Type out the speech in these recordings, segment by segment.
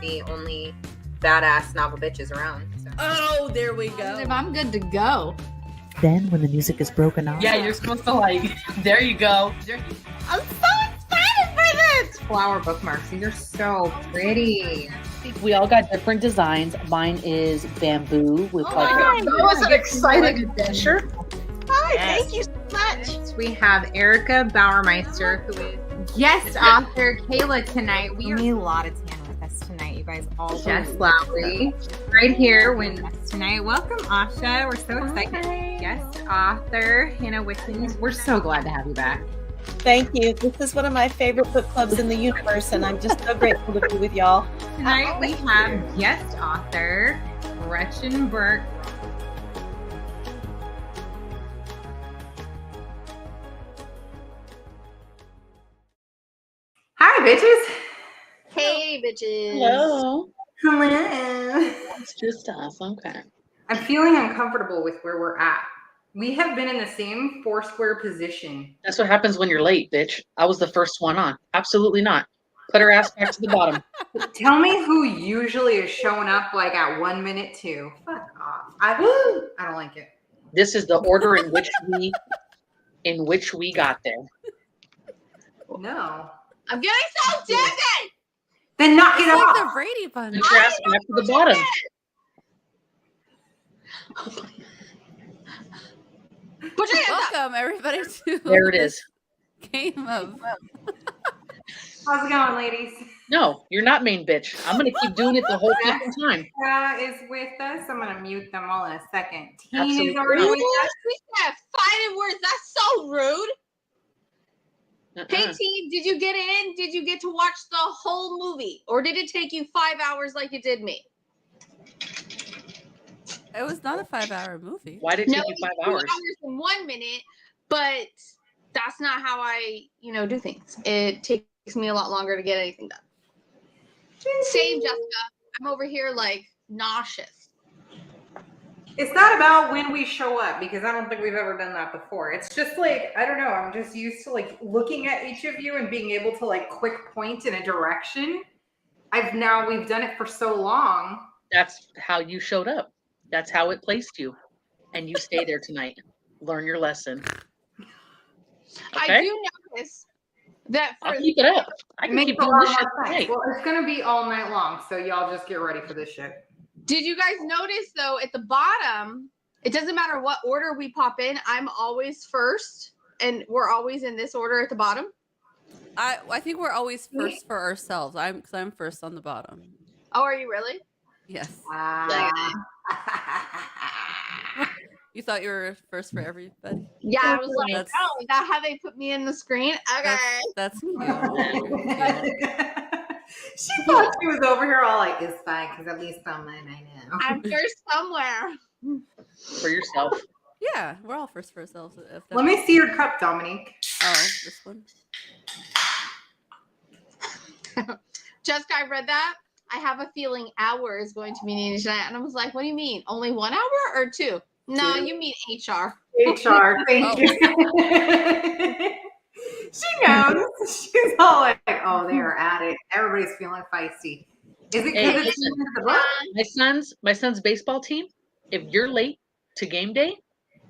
the only badass novel bitches around. So. Oh, there we go. I'm good to go. Then, when the music is broken off, Yeah, you're supposed to like. There you go. I'm so excited for this! Flower bookmarks. These are so pretty. we all got different designs. Mine is bamboo with Oh like. my God, That was an exciting adventure. Hi, Yes. thank you so much. We have Erica Bauermeister, who is guest author Kayla tonight. We are a lot of tan with us tonight, you guys. All Jess Lowry, right here with us tonight. Welcome, Asha. We're so excited. Hi. Guest author Hannah Wickens. We're so glad to have you back. Thank you. This is one of my favorite book clubs in the universe, and I'm just so grateful to be with y'all. Tonight we have guest author Gretchen Burke. Hi, bitches. Hey, bitches. Hello. Hello. It's just us. Okay. I'm feeling uncomfortable with where we're at. We have been in the same Foursquare position. That's what happens when you're late, bitch. I was the first one on. Absolutely not. Put her ass back to the bottom. Tell me who usually is showing up like at 1 minute too. Fuck off. I don't like it. This is the order in which we got there. No. I'm getting so dizzy. Then knock it It's like off. the Brady Bunch. Put your ass back to the bottom. Put your hands up. Welcome everybody to There it is. game of. How's it going, ladies? No, you're not main bitch. I'm gonna keep doing it the whole fucking time. Is with us. I'm gonna mute them all in a second. Teen Absolutely. is already with us. We have fighting words. That's so rude. Hey, team, did you get in? Did you get to watch the whole movie? Or did it take you 5 hours like it did me? It was not a 5-hour movie. Why did it take you 5 2 hours? hours and 1 minute, but that's not how I, do things. It takes me a lot longer to get anything done. Same, Jessica. I'm over here like nauseous. It's not about when we show up because I don't think we've ever done that before. It's just like, I don't know. I'm just used to like looking at each of you and being able to like quick point in a direction. We've done it for so long. That's how you showed up. That's how it placed you. And you stay there tonight. Learn your lesson. Okay? I do notice that for I'll keep it up. I can keep doing this shit tonight. Well, it's going to be all night long. So y'all just get ready for this shit. Did you guys notice though at the bottom, it doesn't matter what order we pop in, I'm always first and we're always in this order at the bottom? I think we're always first for ourselves. I'm first on the bottom. Oh, are you really? Yes. Ah. You thought you were first for everybody? Yeah, I was like, That's- oh, is that how they put me in the screen? Okay. That's cute. Very cute. She thought she was over here all like, it's fine because at least I'm in, I know. I'm first somewhere. For yourself. Yeah, we're all first for ourselves. If Let me see your cup, Dominique. Oh, this one. Jessica, I read that. I have a feeling hour is going to be needed tonight. And I was like, what do you mean? Only 1 hour or 2? No, you mean HR. HR, thank you. She knows. She's all like, oh, they're at it. Everybody's feeling feisty. Is it Hey, because it's listen. in the book? My son's baseball team, if you're late to game day,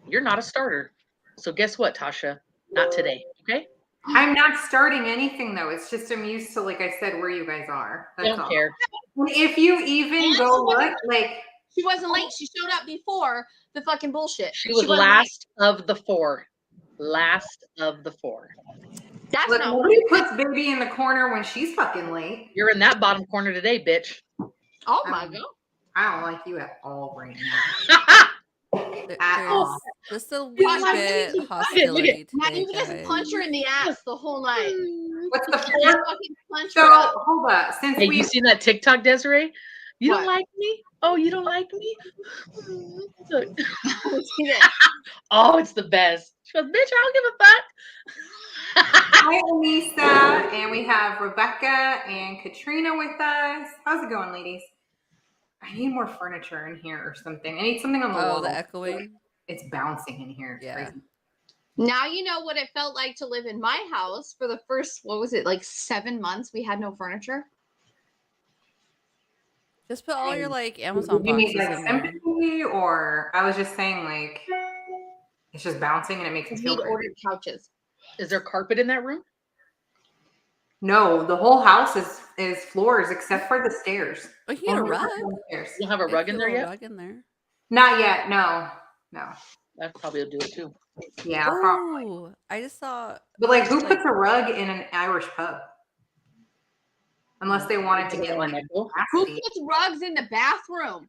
you're not a starter. So guess what, Tasha? Not today, okay? I'm not starting anything though. It's just I'm used to, like I said, where you guys are. I That's don't all. care. And if you even go look, like She wasn't late. She showed up before the fucking bullshit. She was wasn't last of the four. Last of the four. late. That's look, not nobody puts baby in the corner when she's fucking late. You're in that bottom corner today, bitch. Oh my god. I don't like you at all right now. At all. There's just a wee Gosh, bit look at- hostility Now today, you just guys. punch her in the ass the whole night. What's the Just fourth? fucking punch So her up. hold up. Since Hey, we you seen that TikTok, Desiree? You don't What? like me? Oh, you don't like me? Look. See that? Oh, it's the best. She goes, bitch, I don't give a fuck. hi Lisa, and we have Rebecca and Katrina with us. How's it going, ladies? I need more furniture in here or something. I need something on the wall. Oh, the echoing. It's bouncing in here. It's Yeah. crazy. Now you know what it felt like to live in my house for the first, what was it, like 7 months? We had no furniture. Just put all your And like do Amazon you need boxes like in there. sympathy, or I was just saying like it's just bouncing and it makes me feel We'd great. ordered couches. Is there carpet in that room? No, the whole house is floors except for the stairs. Oh, you can get a Only rug. stairs. You don't have a They rug could in get a there little yet? rug in there. Not yet. No. That probably will do it too. Yeah, probably. Oh, I just saw. But like, who like- puts a rug in an Irish pub? Unless they wanted to get like Who nasty. puts rugs in the bathroom?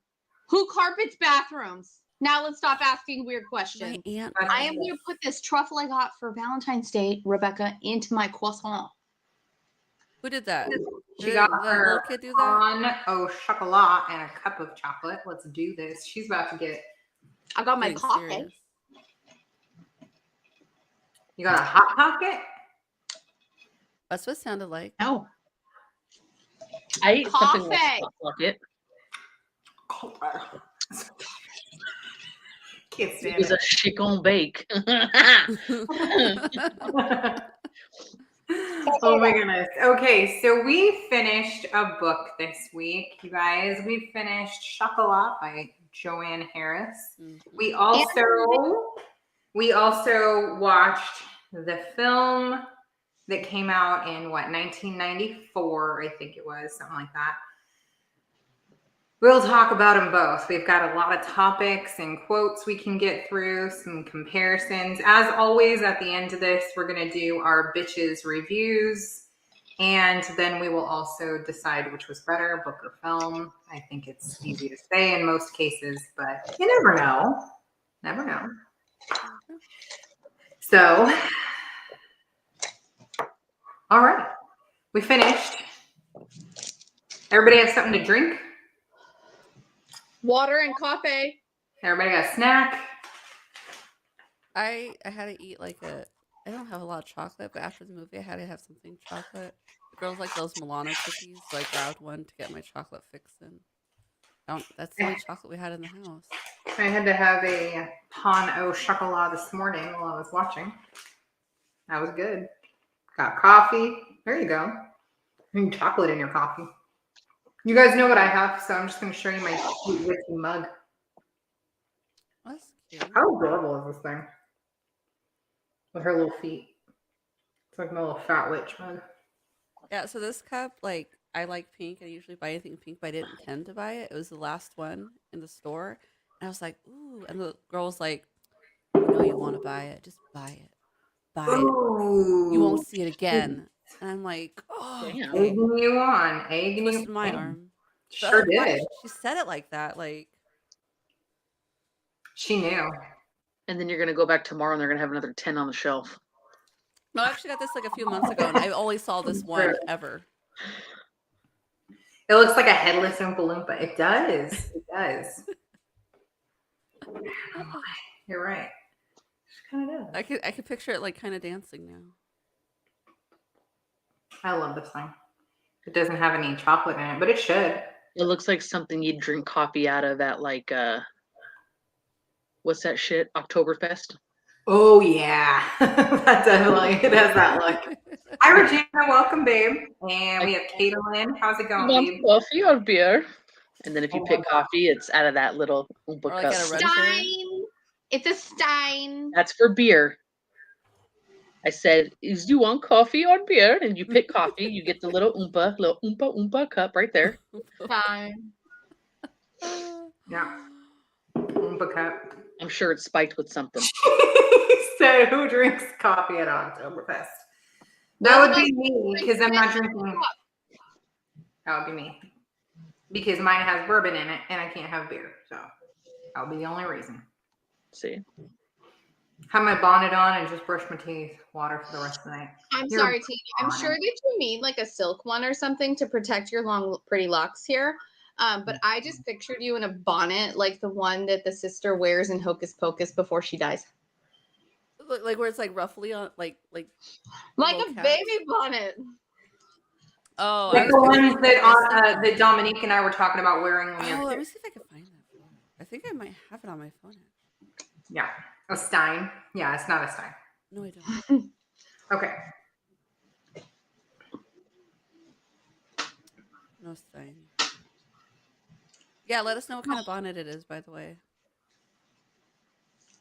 Who carpets bathrooms? Now let's stop asking weird My questions. aunt. I am going to put this truffle I got for Valentine's Day, Rebecca, into my croissant. Who did that? She Did got the little her kid do that? pain au chocolat and a cup of chocolate. Let's do this. She's about to get. I got my Getting coffee. serious. You got a hot pocket? That's what it sounded like. No. I ate something like Coffee. Hot Pocket. Can't It stand was it. a chicken bake. Oh my goodness. Okay, so we finished a book this week, you guys. We finished Chocolat by Joanne Harris. We also watched the film that came out in 1994, I think it was, something like that. We'll talk about them both. We've got a lot of topics and quotes we can get through, some comparisons. As always, at the end of this, we're going to do our bitches reviews. And then we will also decide which was better, book or film. I think it's easy to say in most cases, but you never know. Never know. So, all right. We finished. Everybody have something to drink? Water and coffee. Everybody got a snack? I had to eat like a. I don't have a lot of chocolate, but after the movie, I had to have something chocolate. The girls like those Milano cookies, so I grabbed one to get my chocolate fix in. That's the only chocolate we had in the house. I had to have a pain au chocolat this morning while I was watching. That was good. Got coffee. There you go. Chocolate in your coffee. You guys know what I have, so I'm just going to show you my cute whiskey mug. That's cute. How adorable is this thing? With her little feet. It's like my little fat witch mug. Yeah, so this cup, like, I like pink. I usually buy anything pink, but I didn't intend to buy it. It was the last one in the store. And I was like, ooh. And the girl was like, you know you want to buy it. Just buy it. Buy it. Ooh. You won't see it again. And I'm like, oh, Damn. okay. Egging you on. Egging you Twisted my on. arm. Sure But did. she said it like that. Like, She knew. And then you're going to go back tomorrow and they're going to have another 10 on the shelf. no, I actually got this like a few months ago, and I only saw this one ever. It looks like a headless Oompa Loompa. It does. It does. You're right. It kind of does. I could picture it like kind of dancing now. I love this thing. It doesn't have any chocolate in it, but it should. It looks like something you'd drink coffee out of at like, what's that shit? Oktoberfest? Oh yeah, that definitely it has that look. Hi Regina, welcome, babe. And we have Caitlin. How's it going, babe? Coffee or beer? And then if you pick coffee, it's out of that little Oompa Or like cup. at a red Stein. It's a Stein. That's for beer. I said, "Is you want coffee or beer?" And you pick coffee, you get the little Oompa cup right there. Stein. Yeah, Oompa cup. I'm sure it's spiked with something. He said, "Who drinks coffee at Oktoberfest?" That would be me because I'm not drinking. That would be me because mine has bourbon in it and I can't have beer, so that would be the only reason. See, have my bonnet on and just brush my teeth, water for the rest of the night. I'm You're sorry, Tina. I'm fine. sure that you need like a silk one or something to protect your long, pretty locks here. But I just pictured you in a bonnet like the one that the sister wears in Hocus Pocus before she dies. Like where it's like roughly on like Like little a caps. baby bonnet. Oh, Like I the was ones picturing that that Dominique and I were talking about wearing when we Oh, were let me kids. see if I can find that photo. I think I might have it on my phone. Yeah, a Stein. Yeah, it's not a Stein. No, I don't. Okay. No Stein. Yeah, let us know what kind of bonnet it is, by the way.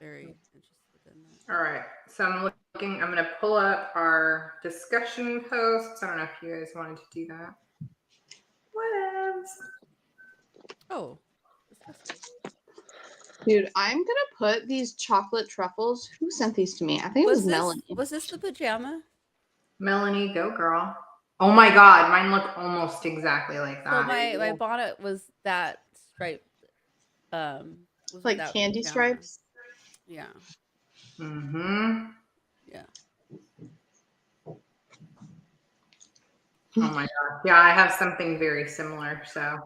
Very interested in that. All right. So I'm looking, I'm going to pull up our discussion posts. I don't know if you guys wanted to do that. What else? Oh, disgusting. Dude, I'm gonna put these chocolate truffles. Who sent these to me? I think it was Melanie. Was this the pajama? Melanie, go girl. Oh my God. Mine look almost exactly like So that. my bonnet was that striped. Was Like that candy pajama. stripes. Yeah. Mm-hmm. Yeah. Oh my God. Yeah, I have something very similar. So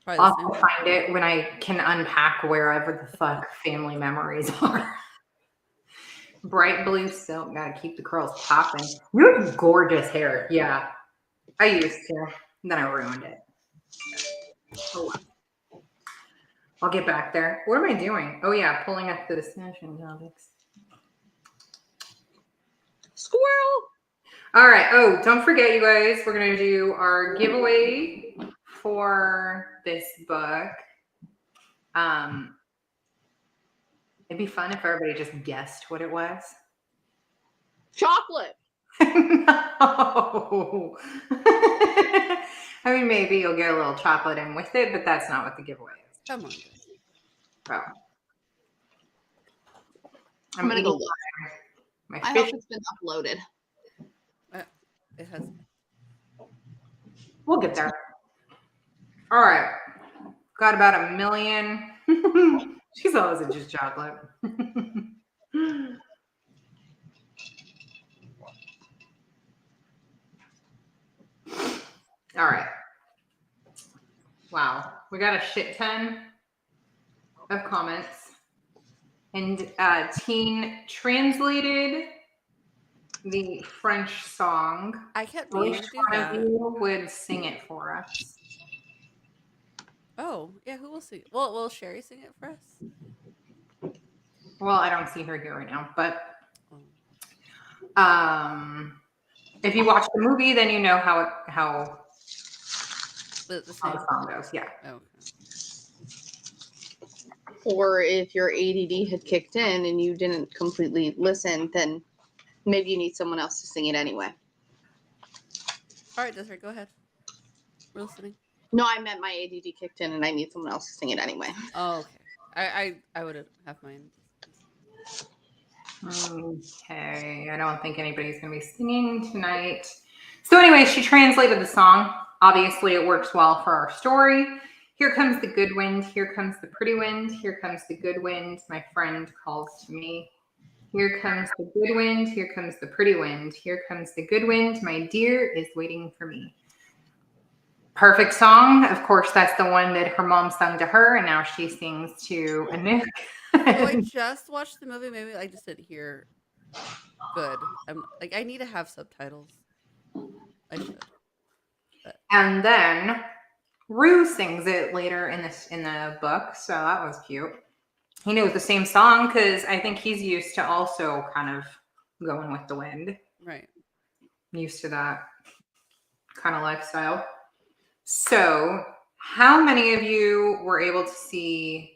Probably I'll the have same. to find it when I can unpack wherever the fuck family memories are. Bright blue silk. Gotta keep the curls popping. You have gorgeous hair. Yeah. I used to. Then I ruined it. Oh, well. I'll get back there. What am I doing? Oh yeah, pulling up the discussion topics. Squirrel. All right. Oh, don't forget, you guys, we're going to do our giveaway for this book. It'd be fun if everybody just guessed what it was. Chocolate. No. I mean, maybe you'll get a little chocolate in with it, but that's not what the giveaway is. Come on. Oh. I'm gonna go eating look. my I fish. hope it's been uploaded. It has. We'll get there. All right. Got about 1 million. She's always just chocolate. All right. Wow. We got a shit ton of comments. And Teen translated the French song. I kept I meaning wish to do one of that. you would sing it for us. Oh, yeah, who will sing? Well, will Sherry sing it for us? Well, I don't see her here right now, but Oh. if you watch the movie, then you know how The the same. song goes. Yeah. Oh, okay. Or if your ADD had kicked in and you didn't completely listen, then maybe you need someone else to sing it anyway. All right, Desiree, go ahead. We're listening. No, I meant my ADD kicked in and I need someone else to sing it anyway. Oh, okay. I would have mine. Okay. I don't think anybody's going to be singing tonight. So anyway, she translated the song. Obviously, it works well for our story. Here comes the good wind. Here comes the pretty wind. Here comes the good wind. My friend calls to me. Here comes the good wind. Here comes the pretty wind. Here comes the good wind. My dear is waiting for me. Perfect song. Of course, that's the one that her mom sung to her, and now she sings to Anouk. So I just watched the movie. Maybe I just didn't hear good. I'm like, I need to have subtitles. I should. But. And then Rue sings it later in the book, so that was cute. He knows the same song because I think he's used to also kind of going with the wind. Right. Used to that kind of lifestyle. So, how many of you were able to see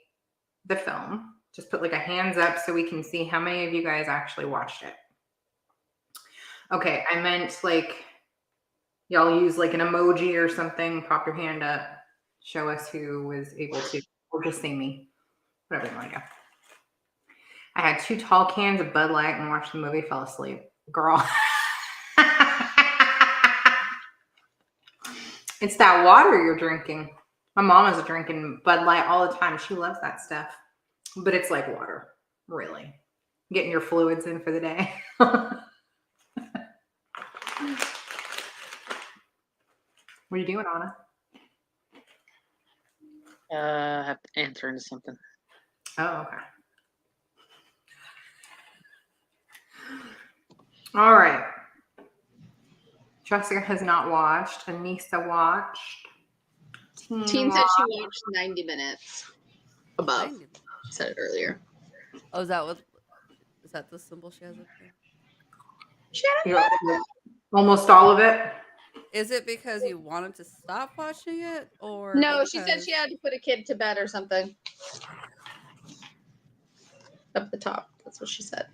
the film? Just put like a hands up so we can see how many of you guys actually watched it. Okay, I meant like y'all use like an emoji or something. Pop your hand up. Show us who was able to, or just say me. Whatever you want to do. I had 2 tall cans of Bud Light and watched the movie, fell asleep. Girl. It's that water you're drinking. My mom is drinking Bud Light all the time. She loves that stuff. But it's like water, really. Getting your fluids in for the day. What are you doing, Anna? I have to answer into something. Oh, okay. All right. Jessica has not watched. Anissa watched. Teen said she watched 90 minutes above. 90. Said it earlier. Oh, is that the symbol she has up there? Yeah, almost all of it. Is it because you wanted to stop watching it, or No, she said because- she had to put a kid to bed or something. Up the top. That's what she said.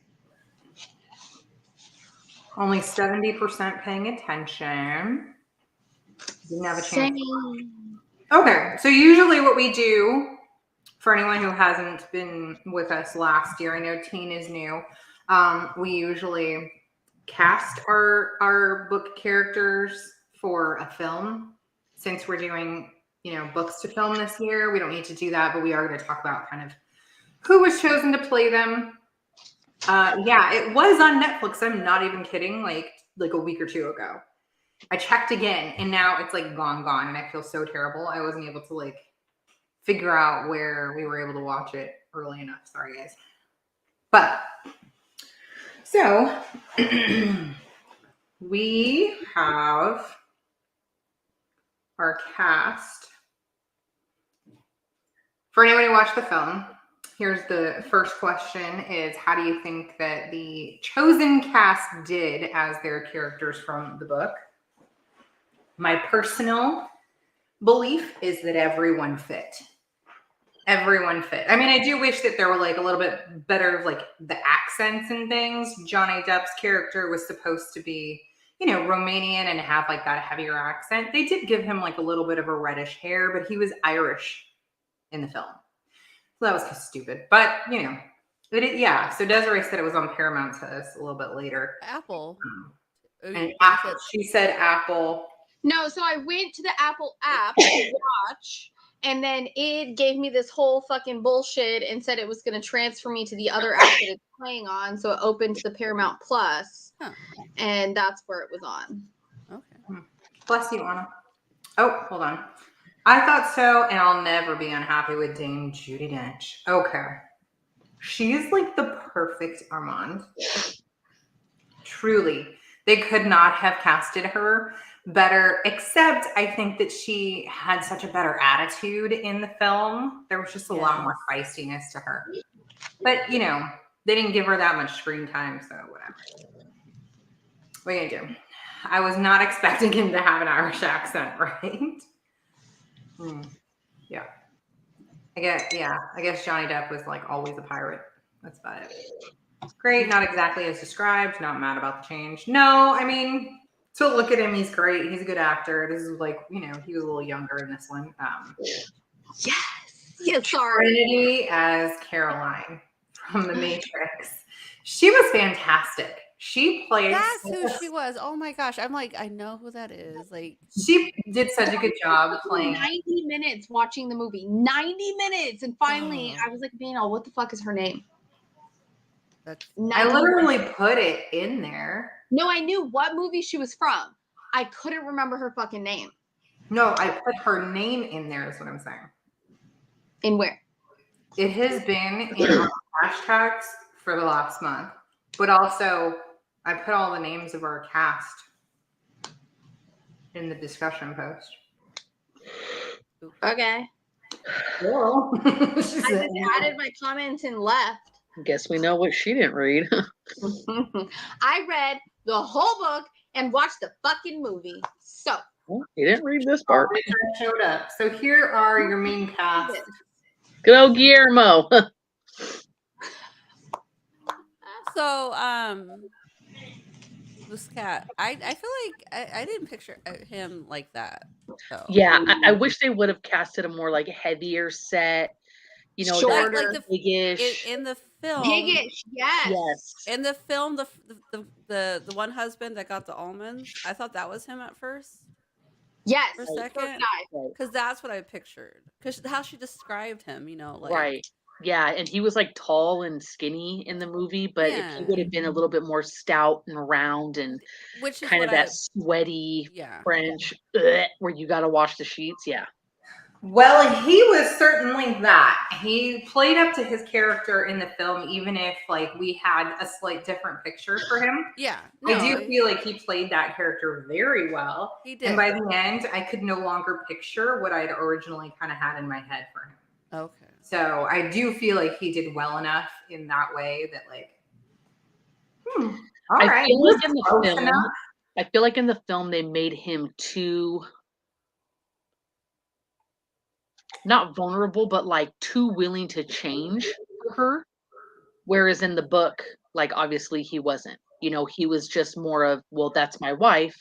Only 70% paying attention. Didn't have a chance. Same. Okay, so usually what we do for anyone who hasn't been with us last year, I know Teen is new. We usually cast our book characters for a film. Since we're doing, books to film this year, we don't need to do that, but we are going to talk about kind of who was chosen to play them. Yeah, it was on Netflix. I'm not even kidding. Like a week or two ago, I checked again, and now it's like gone, and I feel so terrible. I wasn't able to figure out where we were able to watch it early enough. Sorry, guys. But so we have our cast. For anyone who watched the film, here's the first question is, how do you think that the chosen cast did as their characters from the book? My personal belief is that everyone fit. Everyone fit. I mean, I do wish that there were a little bit better of the accents and things. Johnny Depp's character was supposed to be, Romanian and have that heavier accent. They did give him a little bit of a reddish hair, but he was Irish in the film. So that was just stupid. But, yeah. So Desiree said it was on Paramount to us a little bit later. Apple? And Apple. She said Apple. No, so I went to the Apple app to watch, and then it gave me this whole fucking bullshit and said it was going to transfer me to the other app that it's playing on. So it opened to the Paramount Plus, and that's where it was on. Okay. Bless you, Anna. Oh, hold on. I thought so, and I'll never be unhappy with Dame Judi Dench. Okay. She's the perfect Armand. Truly. They could not have casted her better, except I think that she had such a better attitude in the film. There was just a lot more feistiness to her. But, they didn't give her that much screen time, so whatever. What are you going to do? I was not expecting him to have an Irish accent, right? Yeah. I guess Johnny Depp was always a pirate. That's about it. Great, not exactly as described, not mad about the change. No, I mean, so look at him, he's great. He's a good actor. This is he was a little younger in this one. Yes, sorry. Trinity as Caroline from The Matrix. She was fantastic. She played. That's who she was. Oh my gosh. I'm I know who that is. She did such a good job playing. 90 minutes watching the movie. 90 minutes. And finally, I was like, Daniel, what the fuck is her name? I literally put it in there. No, I knew what movie she was from. I couldn't remember her fucking name. No, I put her name in there is what I'm saying. In where? It has been in hashtags for the last month. But also, I put all the names of our cast in the discussion post. Okay. Well, I just added my comments and left. Guess we know what she didn't read. I read the whole book and watched the fucking movie. So. Well, you didn't read this part. Showed up. So here are your main cast. Good old Guillermo. So, this cat, I feel I didn't picture him like that. So. Yeah, I wish they would have casted a more heavier set. Shorter, the biggish. in the film. Biggish, yes. In the film, the one husband that got the almonds, I thought that was him at first. Yes. For a second, because that's what I pictured. Because how she described him, right. Yeah, and he was tall and skinny in the movie, but if he would have been a little bit more stout and round and which is kind of that sweaty French where you got to wash the sheets, Well, he was certainly that. He played up to his character in the film, even if we had a slight different picture for him. Yeah, I do feel like he played that character very well. He did. And by the end, I could no longer picture what I'd originally kind of had in my head for him. Okay. So I do feel like he did well enough in that way that all right. I feel like in the film, I feel like in the film they made him too not vulnerable, but like too willing to change for her. Whereas in the book, like obviously he wasn't. You know, he was just more of, well, that's my wife,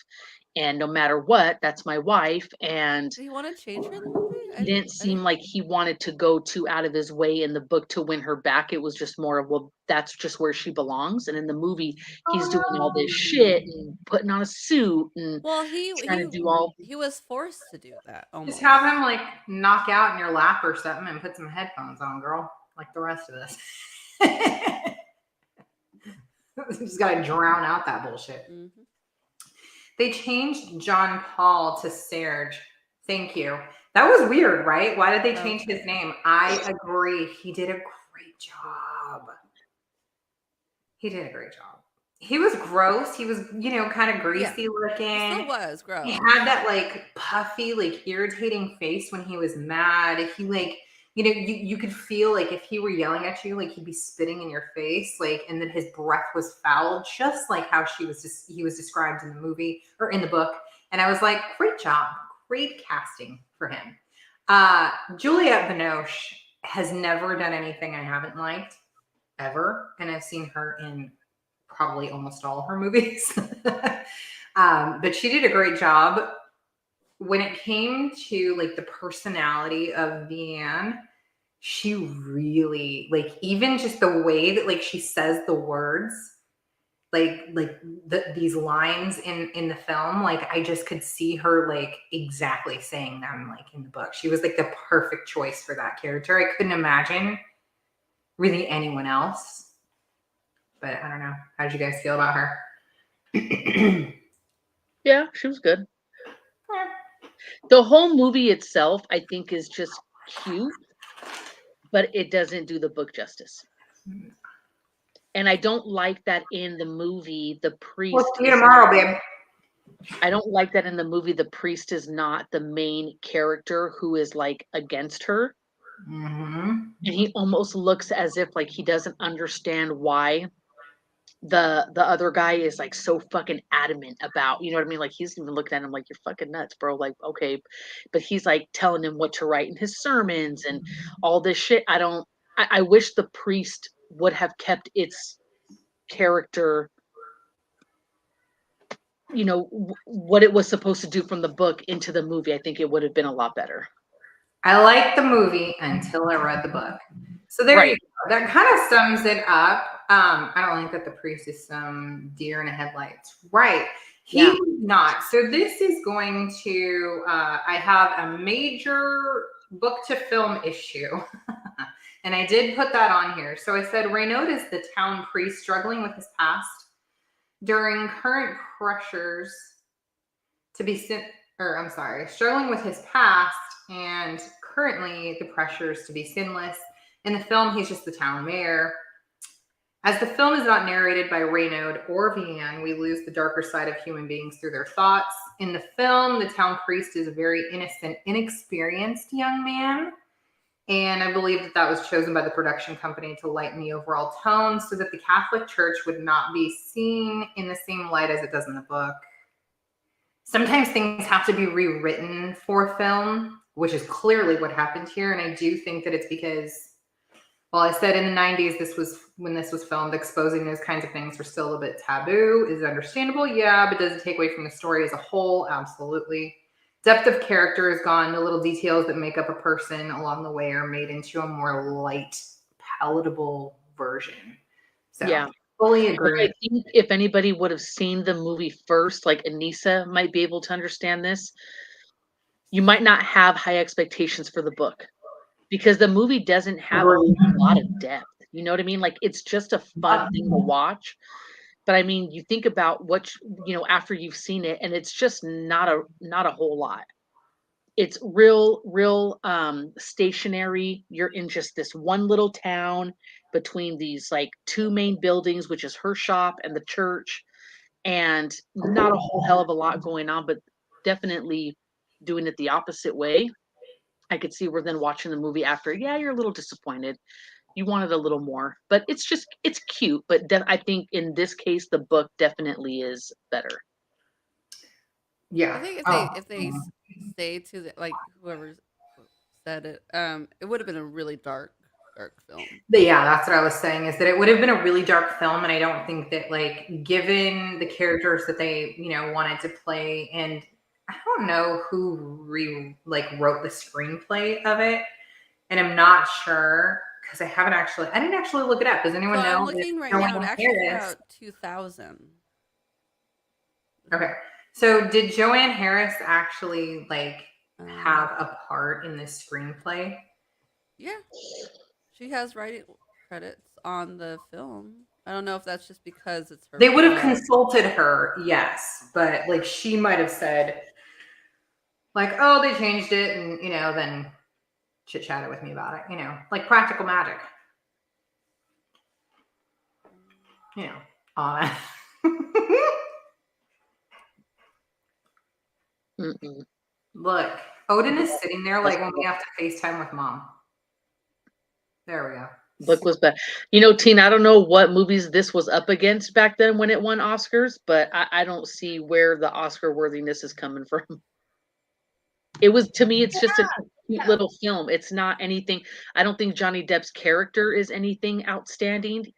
and no matter what, that's my wife. And Did he want to change her in the movie? he didn't I didn't. seem like he wanted to go too out of his way in the book to win her back. It was just more of, well, that's just where she belongs. And in the movie, he's doing all this shit and putting on a suit and Well, trying to do all. he was forced to do that Just almost. have him like knock out in your lap or something and put some headphones on, girl, like the rest of us. Just gotta drown out that bullshit. Mm-hmm. They changed John Paul to Serge. Thank you. That was weird, right? Why did they change his name? I agree. He did a great job. He did a great job. He was gross. He was, kind of greasy looking. He still was gross. He had that like puffy, like irritating face when he was mad. He like, you could feel like if he were yelling at you, like he'd be spitting in your face, like, and then his breath was foul, just like how he was described in the movie or in the book. And I was like, great job, great casting for him. Juliette Binoche has never done anything I haven't liked ever, and I've seen her in probably almost all her movies. But she did a great job. When it came to like the personality of Vianne, she really, like, even just the way that like she says the words, these lines in the film, like I just could see her like exactly saying them like in the book. She was like the perfect choice for that character. I couldn't imagine really anyone else. But I don't know. How did you guys feel about her? Yeah, she was good. The whole movie itself, I think, is just cute, but it doesn't do the book justice. And I don't like that in the movie, the priest. We'll see you tomorrow, babe. I don't like that in the movie, the priest is not the main character who is like against her. Mm-hmm. And he almost looks as if like he doesn't understand why the other guy is like so fucking adamant about, you know what I mean? Like he's even looking at him like, you're fucking nuts, bro. Like, okay. But he's like telling him what to write in his sermons and all this shit. I wish the priest would have kept its character, what it was supposed to do from the book into the movie. I think it would have been a lot better. I liked the movie until I read the book. So there you go. That kind of sums it up. I don't think that the priest is some deer in the headlights. Right. He's not. So this is going to, I have a major book to film issue. And I did put that on here. So I said, Raynaud is the town priest struggling with his past during current pressures to be struggling with his past and currently the pressures to be sinless. In the film, he's just the town mayor. As the film is not narrated by Raynaud or Vianne, we lose the darker side of human beings through their thoughts. In the film, the town priest is a very innocent, inexperienced young man. And I believe that was chosen by the production company to lighten the overall tone so that the Catholic Church would not be seen in the same light as it does in the book. Sometimes things have to be rewritten for film, which is clearly what happened here. And I do think that it's because, well, I said in the 90s, when this was filmed, exposing those kinds of things were still a bit taboo. Is it understandable? Yeah, but does it take away from the story as a whole? Absolutely. Depth of character is gone. The little details that make up a person along the way are made into a more light, palatable version. So yeah. Fully agree. I think if anybody would have seen the movie first, like Anissa might be able to understand this. You might not have high expectations for the book because the movie doesn't have a lot of depth. You know what I mean? Like it's just a fun thing to watch. But I mean, you think about what, after you've seen it, and it's just not a whole lot. It's real stationary. You're in just this one little town between these like two main buildings, which is her shop and the church, and not a whole hell of a lot going on, but definitely doing it the opposite way. I could see we're then watching the movie after. Yeah, you're a little disappointed. You wanted a little more, but it's cute. But I think in this case, the book definitely is better. Yeah. I think Oh. if they stayed to the, like whoever said it, it would have been a really dark film. But yeah, that's what I was saying, is that it would have been a really dark film, and I don't think that, like, given the characters that they, wanted to play, and I don't know who wrote the screenplay of it, and I'm not sure because I didn't actually look it up. Does So anyone I'm know? looking right now. It Joanne actually came Harris. out 2000. Okay, so did Joanne Harris actually have a part in this screenplay? Yeah, she has writing credits on the film. I don't know if that's just because it's her. They would have film. consulted her, yes, but she might have said, oh, they changed it, and then chit chatted with me about it, like Practical Magic, on it. Mm-mm. Look, Odin is sitting there when we have to FaceTime with mom. There we go. Book was better. Tina, I don't know what movies this was up against back then when it won Oscars, but I don't see where the Oscar worthiness is coming from. It was, to me, it's just a cute little film. It's not anything. I don't think Johnny Depp's character is anything outstanding.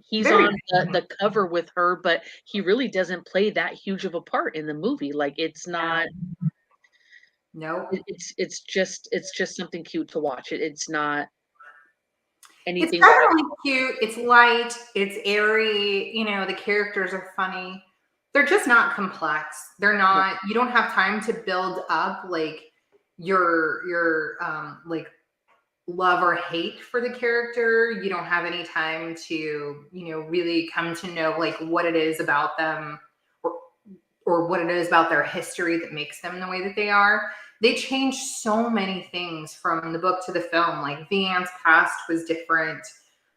He's Very on the cover with her, but he really doesn't play that huge of a part in the movie. It's not. Nope. It's just something cute to watch. It's not It's anything. definitely cute. It's light. It's airy. The characters are funny. They're just not complex. They're not. You don't have time to build up your love or hate for the character. You don't have any time to really come to know what it is about them, or what it is about their history that makes them the way that they are. They changed so many things from the book to the film. Vian's past was different.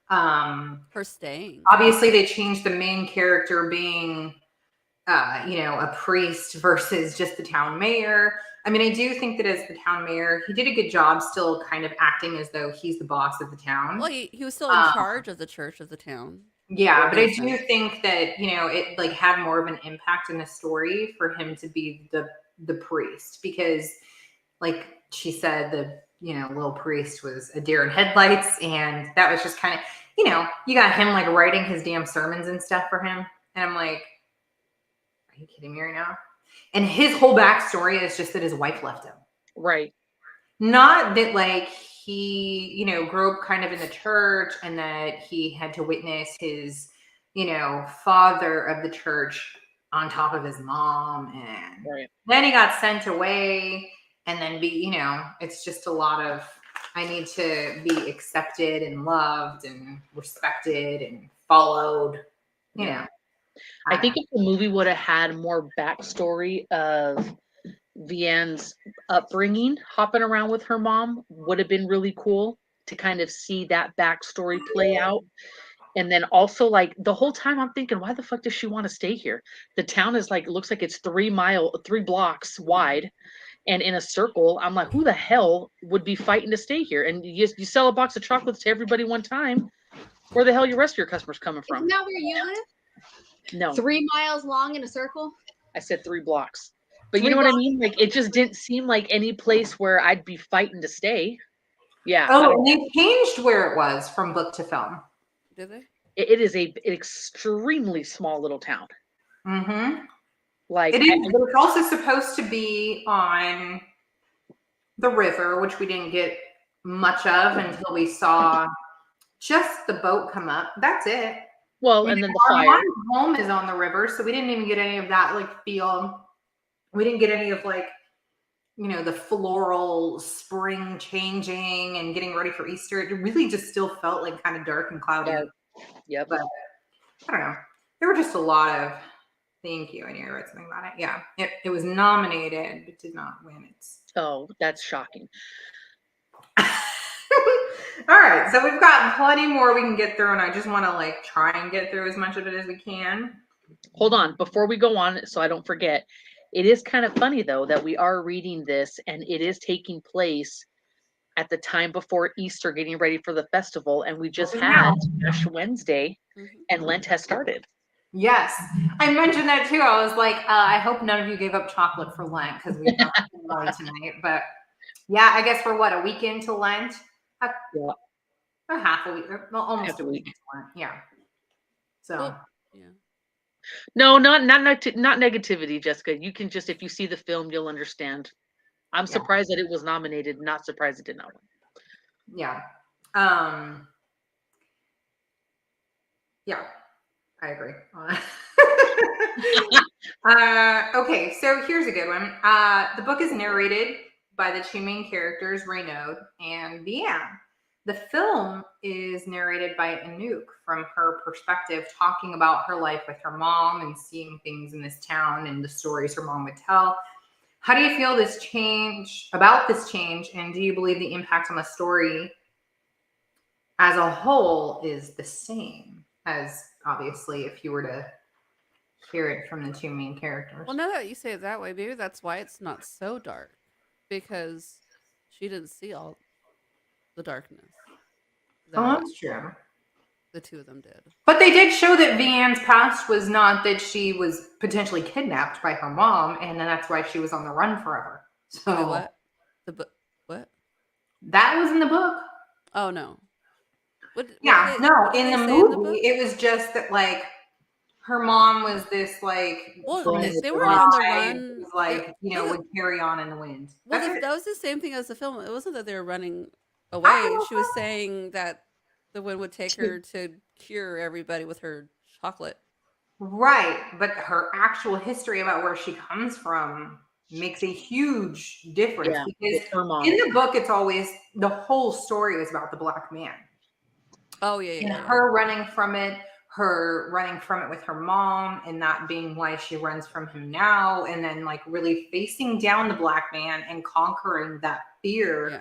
Her staying. Obviously, they changed the main character being, a priest versus just the town mayor. I mean, I do think that as the town mayor, he did a good job still kind of acting as though he's the boss of the town. Well, he was still in charge of the church of the town. Yeah, but I do think that, it had more of an impact in the story for him to be the priest, because she said, the little priest was a deer in headlights, and that was just kind of, you got him writing his damn sermons and stuff for him, and I'm like, are you kidding me right now? And his whole backstory is just that his wife left him. Right. Not that he, grew up kind of in the church, and that he had to witness his, father of the church on top of his mom. And then he got sent away, and then it's just a lot of, I need to be accepted and loved and respected and followed, I think if the movie would have had more backstory of Vianne's upbringing, hopping around with her mom, would have been really cool to kind of see that backstory play out. And then also, the whole time I'm thinking, why the fuck does she want to stay here? The town is looks like it's 3 blocks wide and in a circle. I'm like, who the hell would be fighting to stay here? And you sell a box of chocolates to everybody one time. Where the hell are your rest of your customers coming from? Isn't that where you live? No. 3 miles long in a circle? I said 3 blocks. But you know what I mean? It just didn't seem like any place where I'd be fighting to stay. Yeah. Oh, and they changed where it was from book to film. Did they? It is an extremely small little town. Mm-hmm. It is, but it's also supposed to be on the river, which we didn't get much of until we saw just the boat come up. That's it. Well, and then the fire. Our home is on the river, so we didn't even get any of that feel. We didn't get any of the floral spring changing and getting ready for Easter. It really just still felt kind of dark and cloudy. Yep. But I don't know. There were just a lot of, thank you. I knew I wrote something about it. Yeah. It was nominated, but did not win. Oh, that's shocking. All right. So we've got plenty more we can get through, and I just want to try and get through as much of it as we can. Hold on. Before we go on, so I don't forget, it is kind of funny, though, that we are reading this, and it is taking place at the time before Easter, getting ready for the festival, and we just had Ash Wednesday, and Lent has started. Yes. I mentioned that too. I was like, I hope none of you gave up chocolate for Lent because we have Lent tonight. But yeah, I guess we're what, a week into Lent? Yeah. Or half a week, well, almost Half a a week week. into Lent. Yeah. So Well, yeah. No, not negativity, Jessica. You can just, if you see the film, you'll understand. I'm surprised that it was nominated. Not surprised it did not win. yeah. Yeah, I agree. Okay, so here's a good one. The book is narrated by the two main characters, Renaud and Vianne. The film is narrated by Anouk from her perspective, talking about her life with her mom and seeing things in this town and the stories her mom would tell. How do you feel this change, and do you believe the impact on the story as a whole is the same as, obviously, if you were to hear it from the two main characters? Well, now that you say it that way, maybe that's why it's not so dark, because she didn't see all the darkness Oh, that that's true. the two of them did. But they did show that Vianne's past was not that she was potentially kidnapped by her mom, and then that's why she was on the run forever. So Wait, what? What? that was in the book. Oh no. What Yeah, did what did in they the say in the movie, book? it was just that like her mom was this like Well, this they weren't on the bride run. who's like Well, would carry on in the wind. That's it. that was the same thing as the film. It wasn't that they were running I away. don't She was saying that the wind would take her to cure everybody with her chocolate. Right, but her actual history about where she comes from makes a huge difference Yeah, because it's her mom. in the book, it's always the whole story is about the black man Oh yeah, and yeah. her running from it, with her mom, and that being why she runs from him now, and then like really facing down the black man and conquering that fear Yeah.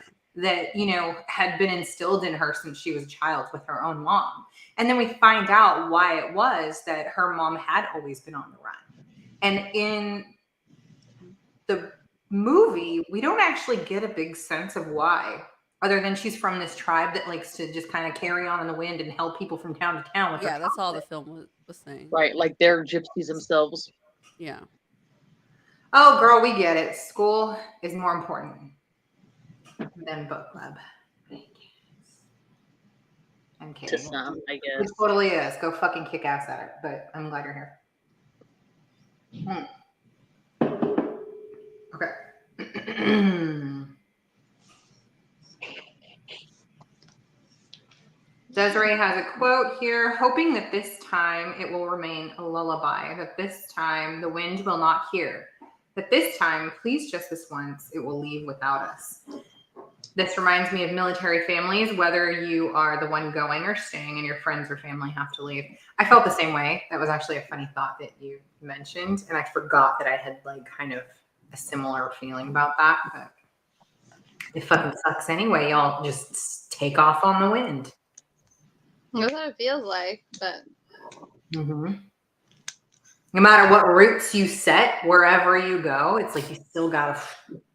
that had been instilled in her since she was a child with her own mom. And then we find out why it was that her mom had always been on the run. And in the movie, we don't actually get a big sense of why, other than she's from this tribe that likes to just kind of carry on in the wind and help people from town to town with her Yeah, that's all the chocolate. film was saying. Right, like they're gypsies themselves. Yeah. Oh, girl, we get it. School is more important than book club. I'm kidding. To some, I It guess. totally is. Go fucking kick ass at it. But I'm glad you're here. Okay. Desiree has a quote here, hoping that this time it will remain a lullaby, that this time the wind will not hear, that this time, please just this once, it will leave without us. This reminds me of military families, whether you are the one going or staying and your friends or family have to leave. I felt the same way. That was actually a funny thought that you mentioned, and I forgot that I had like kind of a similar feeling about that, but it fucking sucks anyway. Y'all just take off on the wind. That's what it feels like, but Mm-hmm. No matter what routes you set, wherever you go, it's like you still gotta.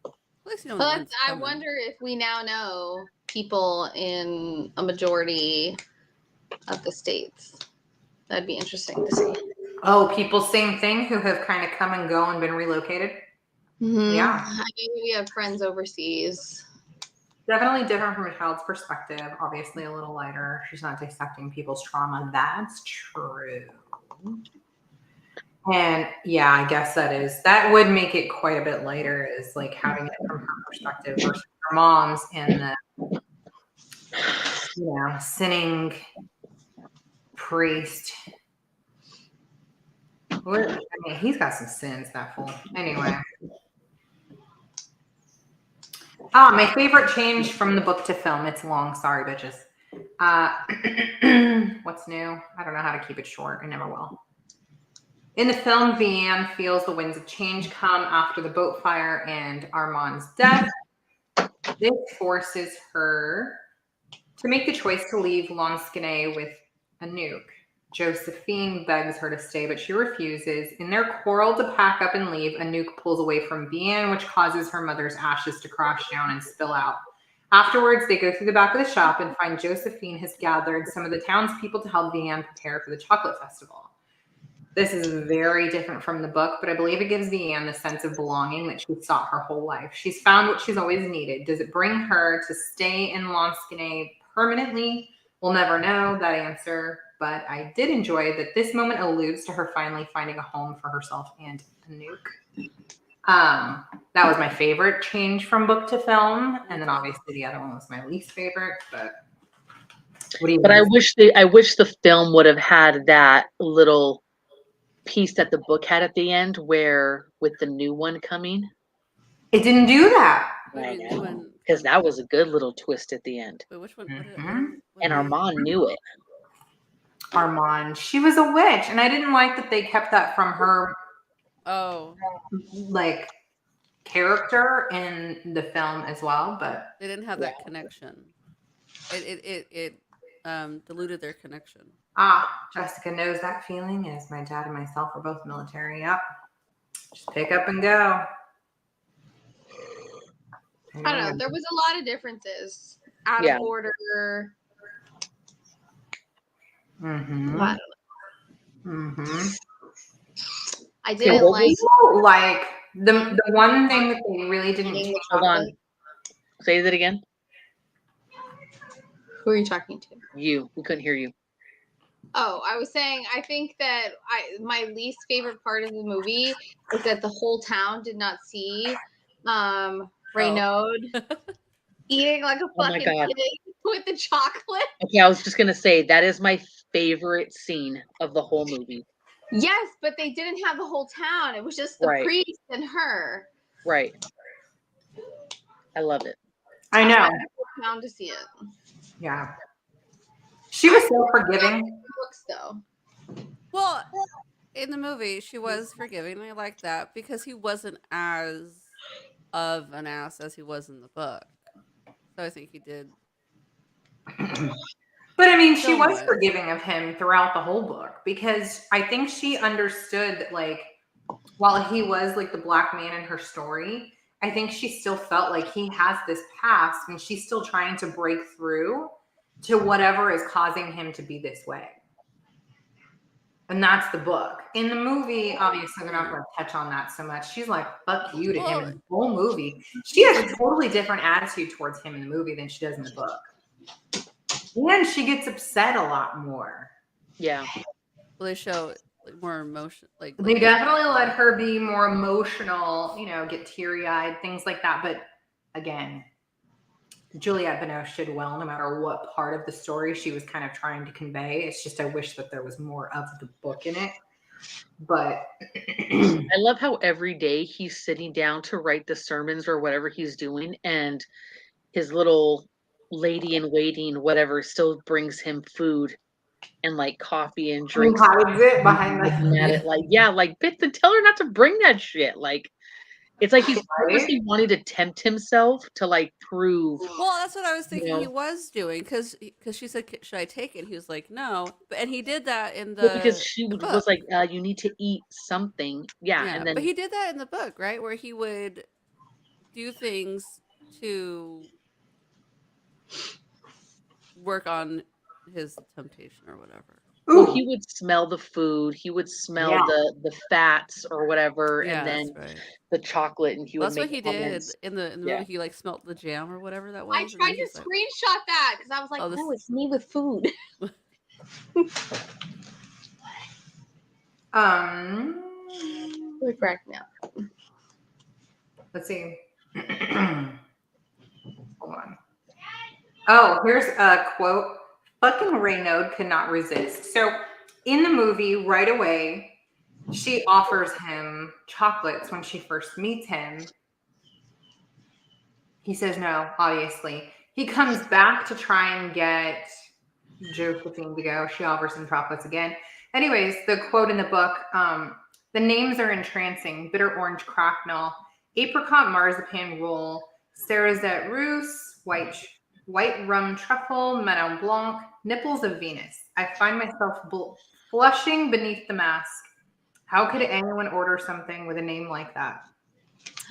At least you know but when's I coming. wonder if we now know people in a majority of the states. That'd be interesting to see. Oh, people, same thing, who have kind of come and go and been relocated. Mm-hmm. Yeah. I mean, we have friends overseas. Definitely different from a child's perspective. Obviously, a little lighter. She's not dissecting people's trauma. That's true. And yeah, I guess that would make it quite a bit lighter, is like having it from her perspective versus her mom's and the sinning priest. I mean, he's got some sins, that fool. Anyway. My favorite change from the book to film. It's long. Sorry, bitches. What's new? I don't know how to keep it short. I never will. In the film, Vianne feels the winds of change come after the boat fire and Armand's death. This forces her to make the choice to leave Lansquenet with Anouk. Josephine begs her to stay, but she refuses. In their quarrel to pack up and leave, Anouk pulls away from Vianne, which causes her mother's ashes to crash down and spill out. Afterwards, they go through the back of the shop and find Josephine has gathered some of the townspeople to help Vianne prepare for the chocolate festival. This is very different from the book, but I believe it gives Deanne the sense of belonging that she sought her whole life. She's found what she's always needed. Does it bring her to stay in Lansquenet permanently? We'll never know that answer, but I did enjoy that this moment alludes to her finally finding a home for herself and Anouk. That was my favorite change from book to film, and then obviously the other one was my least favorite. But what do you? But I wish the film would have had that little piece that the book had at the end, where with the new one coming. It didn't do that. Because that was a good little twist at the end. Wait, which one? And Armand knew it. Armand, she was a witch, and I didn't like that they kept that from her. Oh, like character in the film as well, but they didn't have that connection. It diluted their connection. Jessica knows that feeling, as my dad and myself are both military. Yep. Just pick up and go. I don't know. There was a lot of differences. Out of order. Mm-hmm. I didn't like the one thing that they really didn't change. Hold on. Say that again. Who are you talking to? You. We couldn't hear you. Oh, I was saying, I think that my least favorite part of the movie is that the whole town did not see Renaud eating like a fucking pig with the chocolate. Okay, I was just gonna say that is my favorite scene of the whole movie. Yes, but they didn't have the whole town. It was just the priest and her. Right. I love it. I know. I the whole town to see it. Yeah. She was so forgiving. Books, though. Well, in the movie, she was forgiving. I like that because he wasn't as of an ass as he was in the book. So I think he did. But I mean, she was forgiving of him throughout the whole book because I think she understood that, like, while he was like the black man in her story, I think she still felt like he has this past and she's still trying to break through to whatever is causing him to be this way. And that's the book. In the movie, obviously, they're not going to touch on that so much. She's like, fuck you to him in the whole movie. She has a totally different attitude towards him in the movie than she does in the book. And she gets upset a lot more. Yeah. Well, they show like more emotion. They definitely let her be more emotional, you know, get teary-eyed, things like that. But again, Juliette Binoche did well no matter what part of the story she was kind of trying to convey. It's just I wish that there was more of the book in it. But I love how every day he's sitting down to write the sermons or whatever he's doing, and his little lady in waiting, whatever, still brings him food and like coffee and drinks. Hides it behind tell her not to bring that shit. Like, it's like he's purposely wanting to tempt himself to like prove. Well, that's what I was thinking he was doing because she said, "Should I take it?" He was like, "No," and he did that in the because she was like, "You need to eat something." Yeah, and then but he did that in the book, right, where he would do things to work on his temptation or whatever. Well, he would smell the food. He would smell the fats or whatever, and then the chocolate, and he would. That's what he did in the movie. He like smelt the jam or whatever that was. I tried to screenshot that because I was like, "Oh, it's me with food." We're cracking up. Let's see. Hold on. Oh, here's a quote. Fucking Renaud could not resist. So in the movie, right away, she offers him chocolates when she first meets him. He says no, obviously. He comes back to try and get Josephine to go. She offers him chocolates again. Anyways, the quote in the book, the names are entrancing. Bitter orange cracknel, apricot marzipan roll, cerisette rousse, white rum truffle, Manon Blanc, nipples of Venus. I find myself blushing beneath the mask. How could anyone order something with a name like that?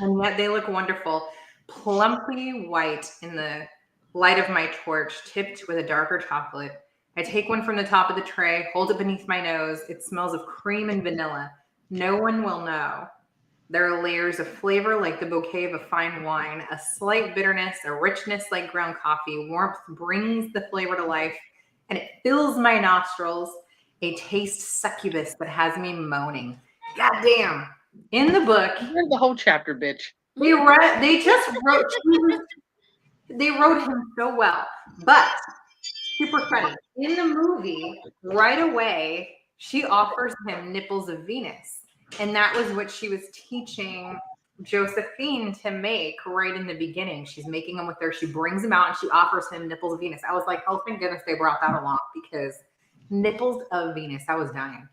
And yet they look wonderful. Plumply white in the light of my torch, tipped with a darker chocolate. I take one from the top of the tray, hold it beneath my nose. It smells of cream and vanilla. No one will know. There are layers of flavor like the bouquet of a fine wine, a slight bitterness, a richness like ground coffee. Warmth brings the flavor to life, and it fills my nostrils. A taste succubus that has me moaning. Goddamn. In the book, You read the whole chapter, bitch. they wrote him so well. But super funny. In the movie, right away, she offers him nipples of Venus. And that was what she was teaching Josephine to make right in the beginning. She's making them with her. She brings them out and she offers him nipples of Venus. I was like, oh, thank goodness they brought that along, because nipples of Venus, I was dying.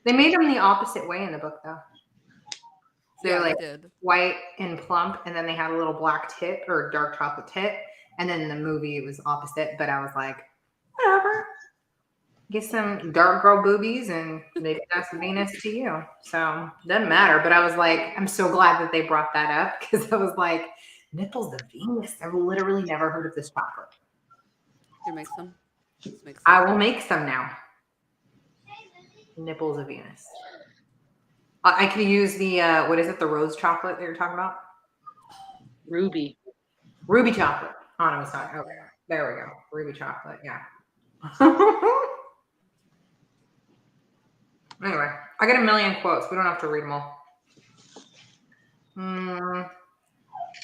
They made them the opposite way in the book, though. So Yeah, they're like they did. white and plump, and then they had a little black tip or dark chocolate tip. And then in the movie, it was opposite. But I was like, whatever. Get some dark girl boobies, and maybe that's Venus to you. So doesn't matter. But I was like, I'm so glad that they brought that up, because I was like, nipples of Venus. I've literally never heard of this chocolate. You make some. Let's make some. I will make some now. Nipples of Venus. I could use the what is it? The rose chocolate that you're talking about? Ruby. Ruby chocolate. Anna was talking. Okay, there we go. Ruby chocolate. Yeah. Anyway, I got a million quotes. We don't have to read them all.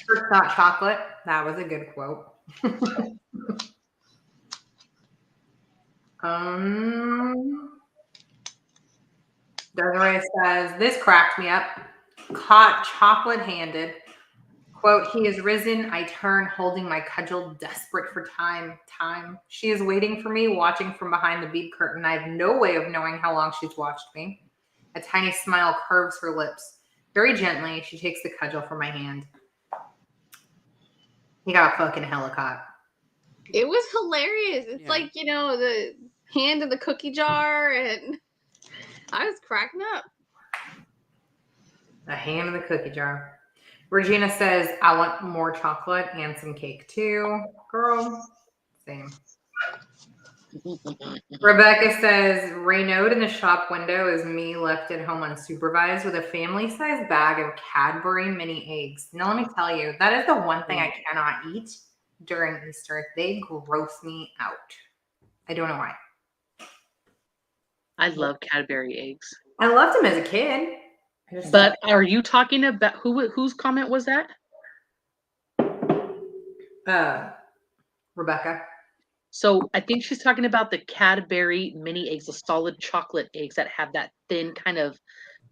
First thought chocolate. That was a good quote. Desiree says, this cracked me up. Caught chocolate-handed. Quote, he is risen. I turn, holding my cudgel, desperate for time. She is waiting for me, watching from behind the bead curtain. I have no way of knowing how long she's watched me. A tiny smile curves her lips. Very gently, she takes the cudgel from my hand. He got a fucking helicopter. It was hilarious. It's like, the hand in the cookie jar, and I was cracking up. A hand in the cookie jar. Regina says, I want more chocolate and some cake too. Girl, same. Rebecca says, Raynaud in the shop window is me left at home unsupervised with a family-sized bag of Cadbury mini eggs. Now, let me tell you, that is the one thing I cannot eat during Easter. They gross me out. I don't know why. I love Cadbury eggs. I loved them as a kid. But are you talking about whose comment was that? Rebecca. So I think she's talking about the Cadbury mini eggs, the solid chocolate eggs that have that thin kind of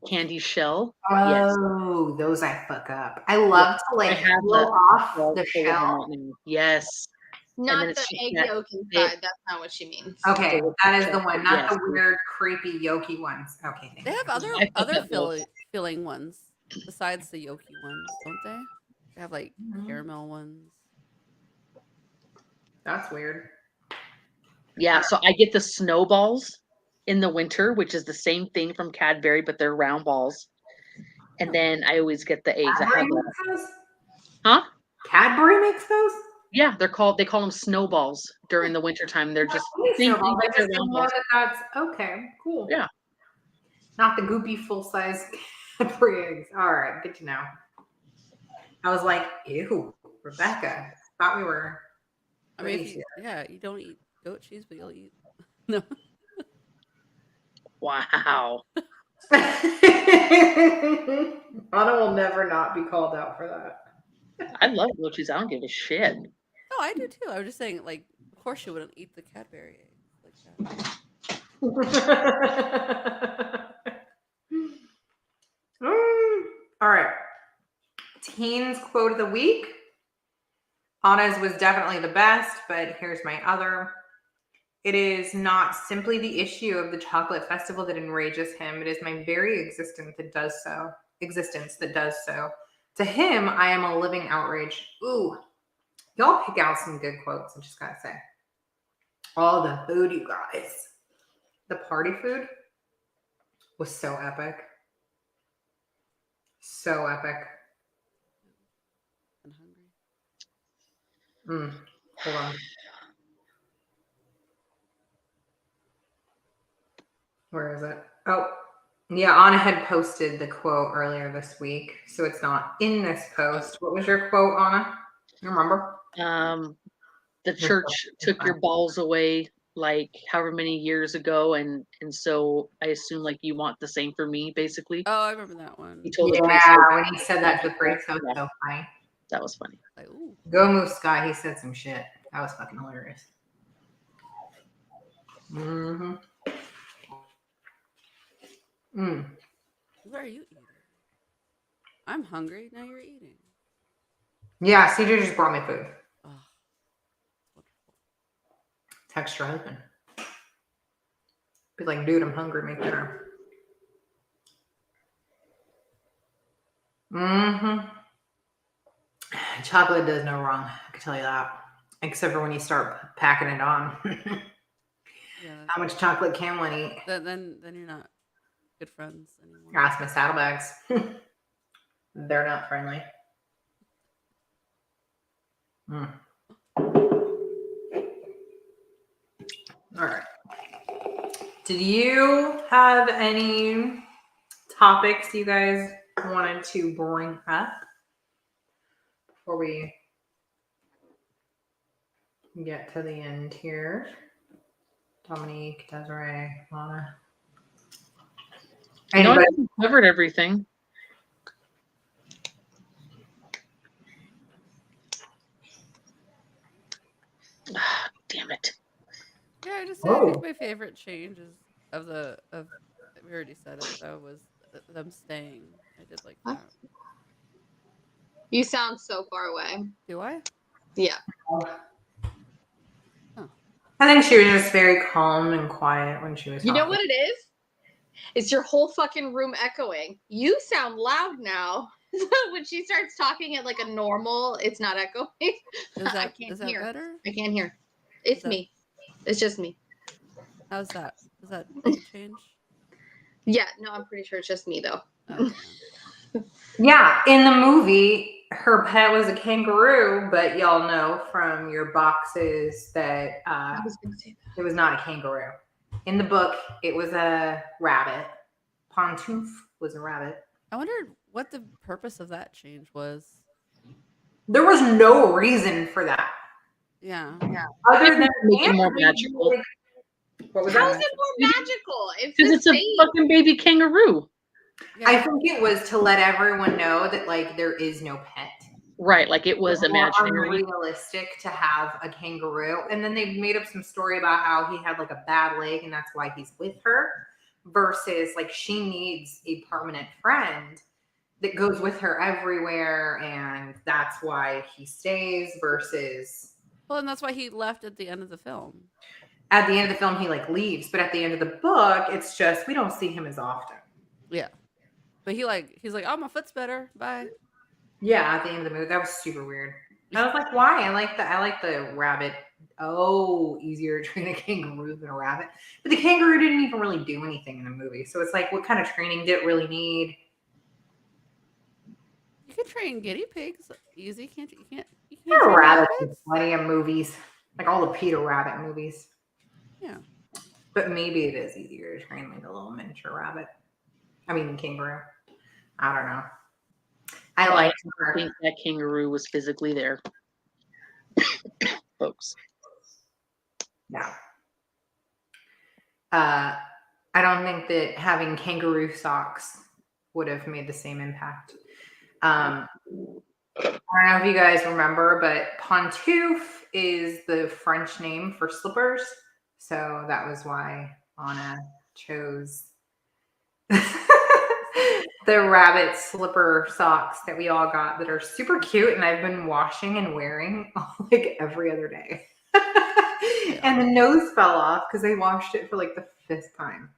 candy shell. Oh, yes. Those I fuck up. I love to peel off the shell. Yes. Not the egg yolk inside. That's not what she means. Okay, that is the one, not the weird, creepy, yolky ones. Okay, they have other filling ones besides the yolky ones, don't they? They have like caramel ones. That's weird. Yeah, so I get the snowballs in the winter, which is the same thing from Cadbury, but they're round balls. And then I always get the eggs. Cadbury makes those? Huh? Cadbury makes those? Yeah, they call them snowballs during the wintertime. They're just snowballs. I just didn't know that's okay. Cool. Yeah. Not the goopy full-size Cadbury eggs. All right, good to know. I was like, ew, Rebecca. Thought we were. I mean, you don't eat goat cheese, but you'll eat. No. Wow. Anna will never not be called out for that. I love goat cheese. I don't give a shit. No, I do too. I was just saying, like, of course you wouldn't eat the Cadbury eggs like that. All right. Teens quote of the week. Anna's was definitely the best, but here's my other. It is not simply the issue of the chocolate festival that enrages him. It is my very existence that does so. To him, I am a living outrage. Ooh, y'all pick out some good quotes, I'm just gotta say. All the food, you guys. The party food was so epic. So epic. I'm hungry. Hold on. Where is it? Oh, yeah. Anna had posted the quote earlier this week, so it's not in this post. What was your quote, Anna? You remember? The church took your balls away like however many years ago, and so I assume like you want the same for me, basically. Oh, I remember that one. He told the Yeah, priest, when he said that to the priest, that was Yeah. so funny. that was funny. Like, ooh. Go Moose Sky, he said some shit. That was fucking hilarious. Mm-hmm. Mm. What are you eating? I'm hungry. Now you're eating. Yeah, CJ just brought me food. Oh, wonderful. Text your husband. Be like, dude, I'm hungry. Make dinner. Mm-hmm. Chocolate does no wrong. I can tell you that. Except for when you start packing it on. Yeah. How much chocolate can one eat? Then you're not good friends anymore. Ask my saddlebags. They're not friendly. Mm. All right. Did you have any topics you guys wanted to bring up before we get to the end here? Dominique, Desiree, Lana. I know Anybody? we covered everything. Damn it. Yeah, I just said I think my favorite change is of we already said it though was them staying. I did like Huh? that. You sound so far away. Do I? Yeah. I think she was just very calm and quiet when she was You know talking. what it is? It's your whole fucking room echoing. You sound loud now. When she starts talking at like a normal, it's not echoing. Is that can't is that hear. better? I can't hear. It's that- me. It's just me. How's that? Is that a big change? Yeah, no, I'm pretty sure it's just me though. Okay. Yeah, in the movie, her pet was a kangaroo, but y'all know from your boxes that I was gonna say that. it was not a kangaroo. In the book, it was a rabbit. Pantouf was a rabbit. I wondered what the purpose of that change was. There was no reason for that. Yeah. Other than Make it more magical. What was How that? is it more magical? It's Because the it's a same. fucking baby kangaroo. Yeah. I think it was to let everyone know that like there is no pet. Right, like it was It's more imaginary. unrealistic to have a kangaroo. And then they made up some story about how he had like a bad leg and that's why he's with her. Versus like she needs a permanent friend that goes with her everywhere and that's why he stays versus Well, and that's why he left at the end of the film. at the end of the film he like leaves, but at the end of the book it's just we don't see him as often. Yeah. But he's like, oh, my foot's better. Bye. Yeah, at the end of the movie. That was super weird. I was like, why? I like the rabbit. Oh, easier to train a kangaroo than a rabbit. But the kangaroo didn't even really do anything in the movie. So it's like, what kind of training did it really need? You can train guinea pigs easy, can't you? You can't Peter train Rabbit in rabbits? plenty of movies. Like all the Peter Rabbit movies. Yeah. But maybe it is easier to train like a little miniature rabbit. I mean kangaroo. I don't know. I like I think that kangaroo was physically there. Folks. No. I don't think that having kangaroo socks would have made the same impact. I don't know if you guys remember, but pantouf is the French name for slippers. So that was why Anna chose the rabbit slipper socks that we all got that are super cute and I've been washing and wearing like every other day. And the nose fell off because I washed it for like the 5th time.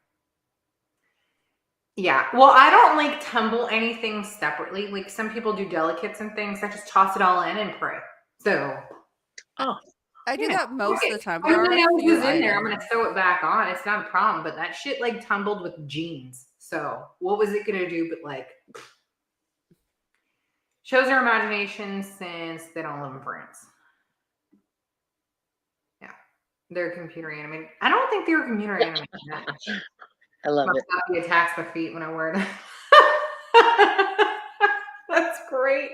Yeah. Well, I don't like tumble anything separately. Like some people do delicates and things. I just toss it all in and pray. So I do that most of the time. I There are mean, a it few was in there. I'm items. gonna sew it back on. It's not a problem. But that shit like tumbled with jeans. So what was it gonna do? But like shows their imagination since they don't live in France. Yeah, they're computer animated. I don't think they were computer animated. I love My it. puppy attacks my feet when I wear it. That's great.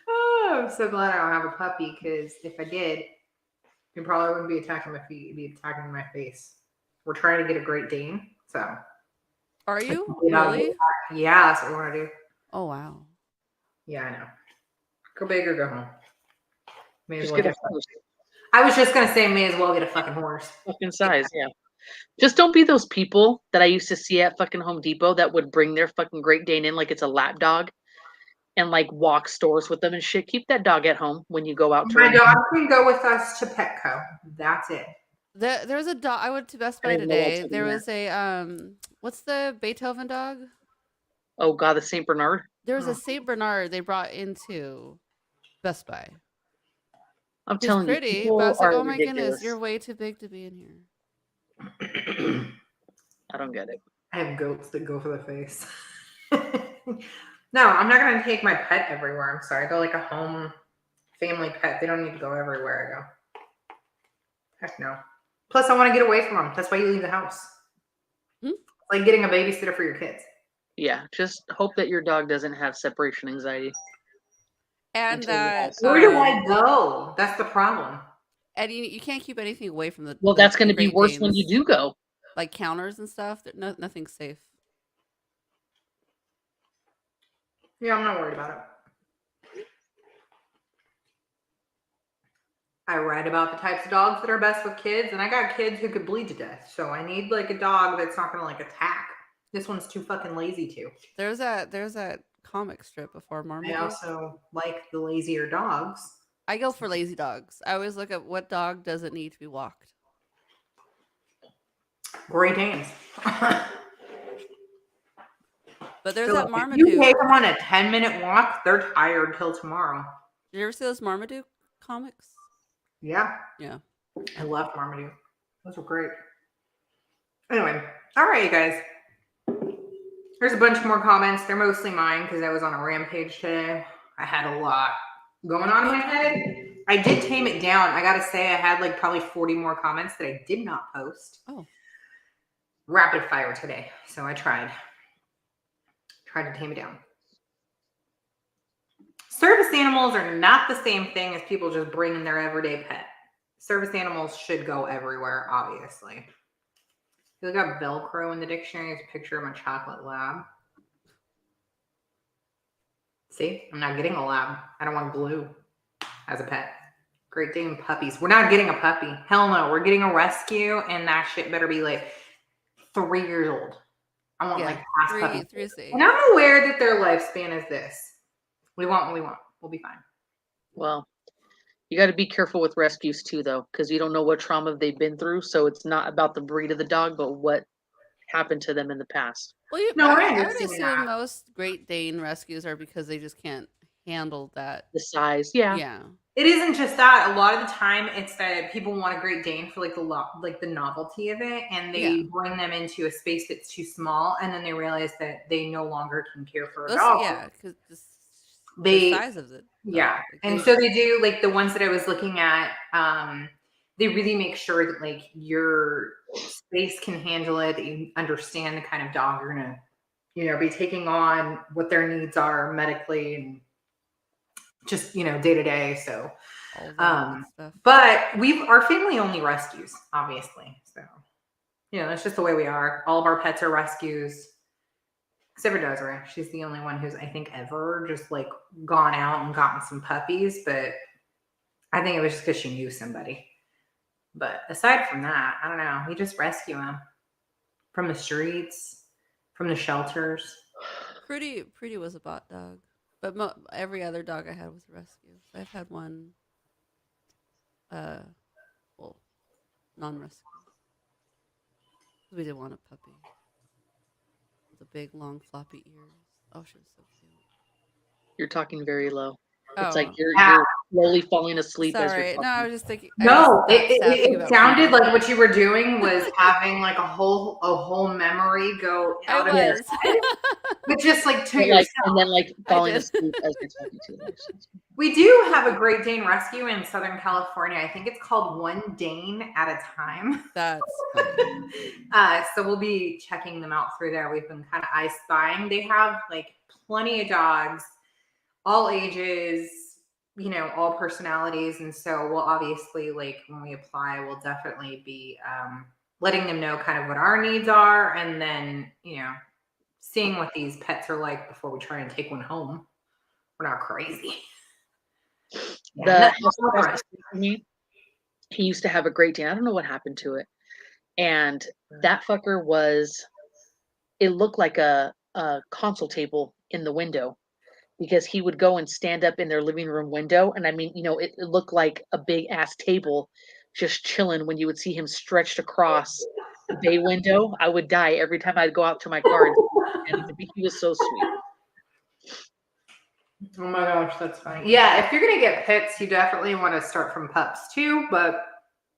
Oh, I'm so glad I don't have a puppy because if I did, he probably wouldn't be attacking my feet. He'd be attacking my face. We're trying to get a Great Dane, so. Are you Yeah, really? yeah, that's what we want to do. Oh wow. Yeah, I know. Go big or go home. May as Just well get a get. horse. I was just gonna say, may as well get a fucking horse. Fucking size, yeah. Just don't be those people that I used to see at fucking Home Depot that would bring their fucking Great Dane in like it's a lap dog and like walk stores with them and shit. Keep that dog at home when you go out to My run. dog can go with us to Petco. That's it. There was a dog. I went to Best I Buy didn't know what today. to do There there. was a what's the Beethoven dog? Oh god, the Saint Bernard. There was Oh. a Saint Bernard they brought into Best Buy. I'm He's telling you, pretty, but I people was like, are oh my ridiculous. goodness, you're way too big to be in here. I don't get it. I have goats that go for the face. No, I'm not gonna take my pet everywhere. I'm sorry. They're like a home family pet. They don't need to go everywhere I go. Heck no. Plus, I want to get away from them. That's why you leave the house. Hmm? It's like getting a babysitter for your kids. Yeah, just hope that your dog doesn't have separation anxiety. And Until you that have some. Where do I go? That's the problem. and you can't keep anything away from the Well, the, that's going the to be Great worse when you Danes. do go. Like counters and stuff. Nothing's safe. Yeah, I'm not worried about it. I write about the types of dogs that are best with kids, and I got kids who could bleed to death. So I need like a dog that's not gonna like attack. This one's too fucking lazy to. There's that comic strip before I Marmaduke. also like the lazier dogs. I go for lazy dogs. I always look at what dog doesn't need to be walked. Great Danes. But there's So that if Marmaduke. you take them on a 10-minute walk, they're tired till tomorrow. Did you ever see those Marmaduke comics? Yeah, Yeah. I love Marmaduke. Those were great. Anyway, all right, you guys. There's a bunch more comments. They're mostly mine because I was on a rampage today. I had a lot going on in my head. I did tame it down. I gotta say, I had like probably 40 more comments that I did not post. Oh. Rapid fire today. So I tried to tame it down. Service animals are not the same thing as people just bringing their everyday pet. Service animals should go everywhere, obviously. You look up Velcro in the dictionary, it's a picture of my chocolate lab. See, I'm not getting a lab. I don't want glue as a pet. Great Dane puppies. We're not getting a puppy. Hell no. We're getting a rescue, and that shit better be like 3 years old. I want like past puppies. 3 to 8. And I'm aware that their lifespan is this. We want what we want. We'll be fine. Well, you got to be careful with rescues too, though, because you don't know what trauma they've been through. So it's not about the breed of the dog, but what happened to them in the past. Well, No, I I would understand assume that. most Great Dane rescues are because they just can't handle that. The size, yeah. Yeah. It isn't just that. A lot of the time, it's that people want a Great Dane for like the novelty of it, and they bring them into a space that's too small, and then they realize that they no longer can care for a dog. Yeah, because the size of it. Yeah, Like, and so they do like the ones that I was looking at. They really make sure that like your space can handle it. That you understand the kind of dog you're gonna, be taking on, what their needs are medically, and just day to day. So, all that good stuff. but our family only rescues, obviously. So, that's just the way we are. All of our pets are rescues. Except for Desiree. She's the only one who's, I think, ever just like gone out and gotten some puppies. But I think it was just because she knew somebody. But aside from that, I don't know. We just rescue them from the streets, from the shelters. Pretty was a bought dog, but every other dog I had was a rescue. So I've had one, non-rescue. We didn't want a puppy. The big, long, floppy ears. Oh, she was so cute. You're talking very low. Oh, It's like slowly falling asleep as you're Sorry. talking. No, I was just thinking. No, it it sounded like what you were doing was having like a whole memory go I out of your was. head, but just like to But, yourself. and then like I falling did. asleep as you're talking to them. We do have a Great Dane rescue in Southern California. I think it's called One Dane at a Time. That's funny. So we'll be checking them out through there. We've been kind of eye spying. They have like plenty of dogs, all ages, all personalities. And so we'll obviously, like when we apply, we'll definitely be letting them know kind of what our needs are, and then, seeing what these pets are like before we try and take one home. We're not crazy. The house me, he used to have a Great Dane. I don't know what happened to it. And that fucker it looked like a console table in the window, because he would go and stand up in their living room window. And I mean, it looked like a big ass table just chilling when you would see him stretched across the bay window. I would die every time I'd go out to my car. And he was so sweet. Oh my gosh, that's funny. Yeah, if you're gonna get pets, you definitely want to start from pups too. But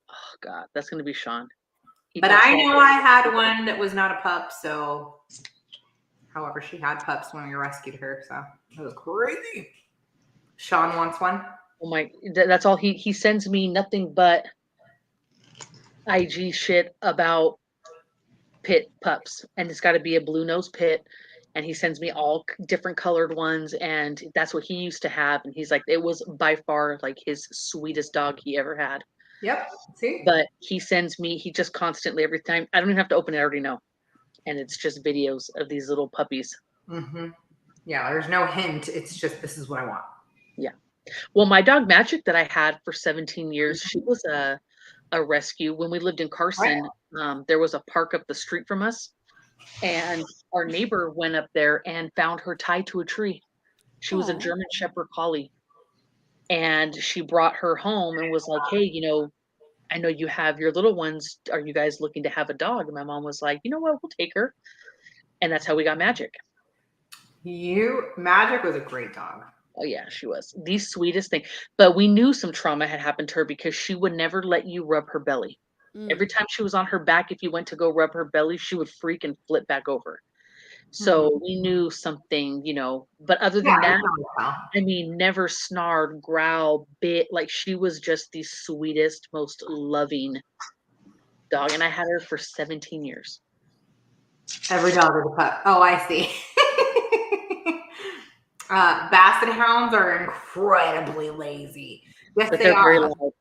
oh god, that's gonna be Sean. But I know I had one that was not a pup. So, however, she had pups when we rescued her. So it was crazy. Sean wants one. Oh my, that's all he sends me, nothing but IG shit about pit pups, and it's got to be a blue nose pit. And he sends me all different colored ones, and that's what he used to have. And he's like, it was by far like his sweetest dog he ever had. Yep. See? But he just constantly, every time, I don't even have to open it, I already know. And it's just videos of these little puppies. Mm-hmm. Yeah, there's no hint. It's just, this is what I want. Yeah. Well, my dog Magic that I had for 17 years, she was a rescue. When we lived in Carson, there was a park up the street from us. And our neighbor went up there and found her tied to a tree. She was a German Shepherd Collie. And she brought her home and was like, hey, I know you have your little ones. Are you guys looking to have a dog? And my mom was like, you know what? We'll take her. And that's how we got Magic. Magic was a great dog. Oh, yeah, she was the sweetest thing. But we knew some trauma had happened to her because she would never let you rub her belly. Every time she was on her back, if you went to go rub her belly, she would freak and flip back over. So we knew something, but other than that, I mean, never snarled, growled, bit. Like, she was just the sweetest, most loving dog. And I had her for 17 years. Every dog is a pup. Oh, I see. Basset hounds are incredibly lazy. Yes, But they they're are. very loud.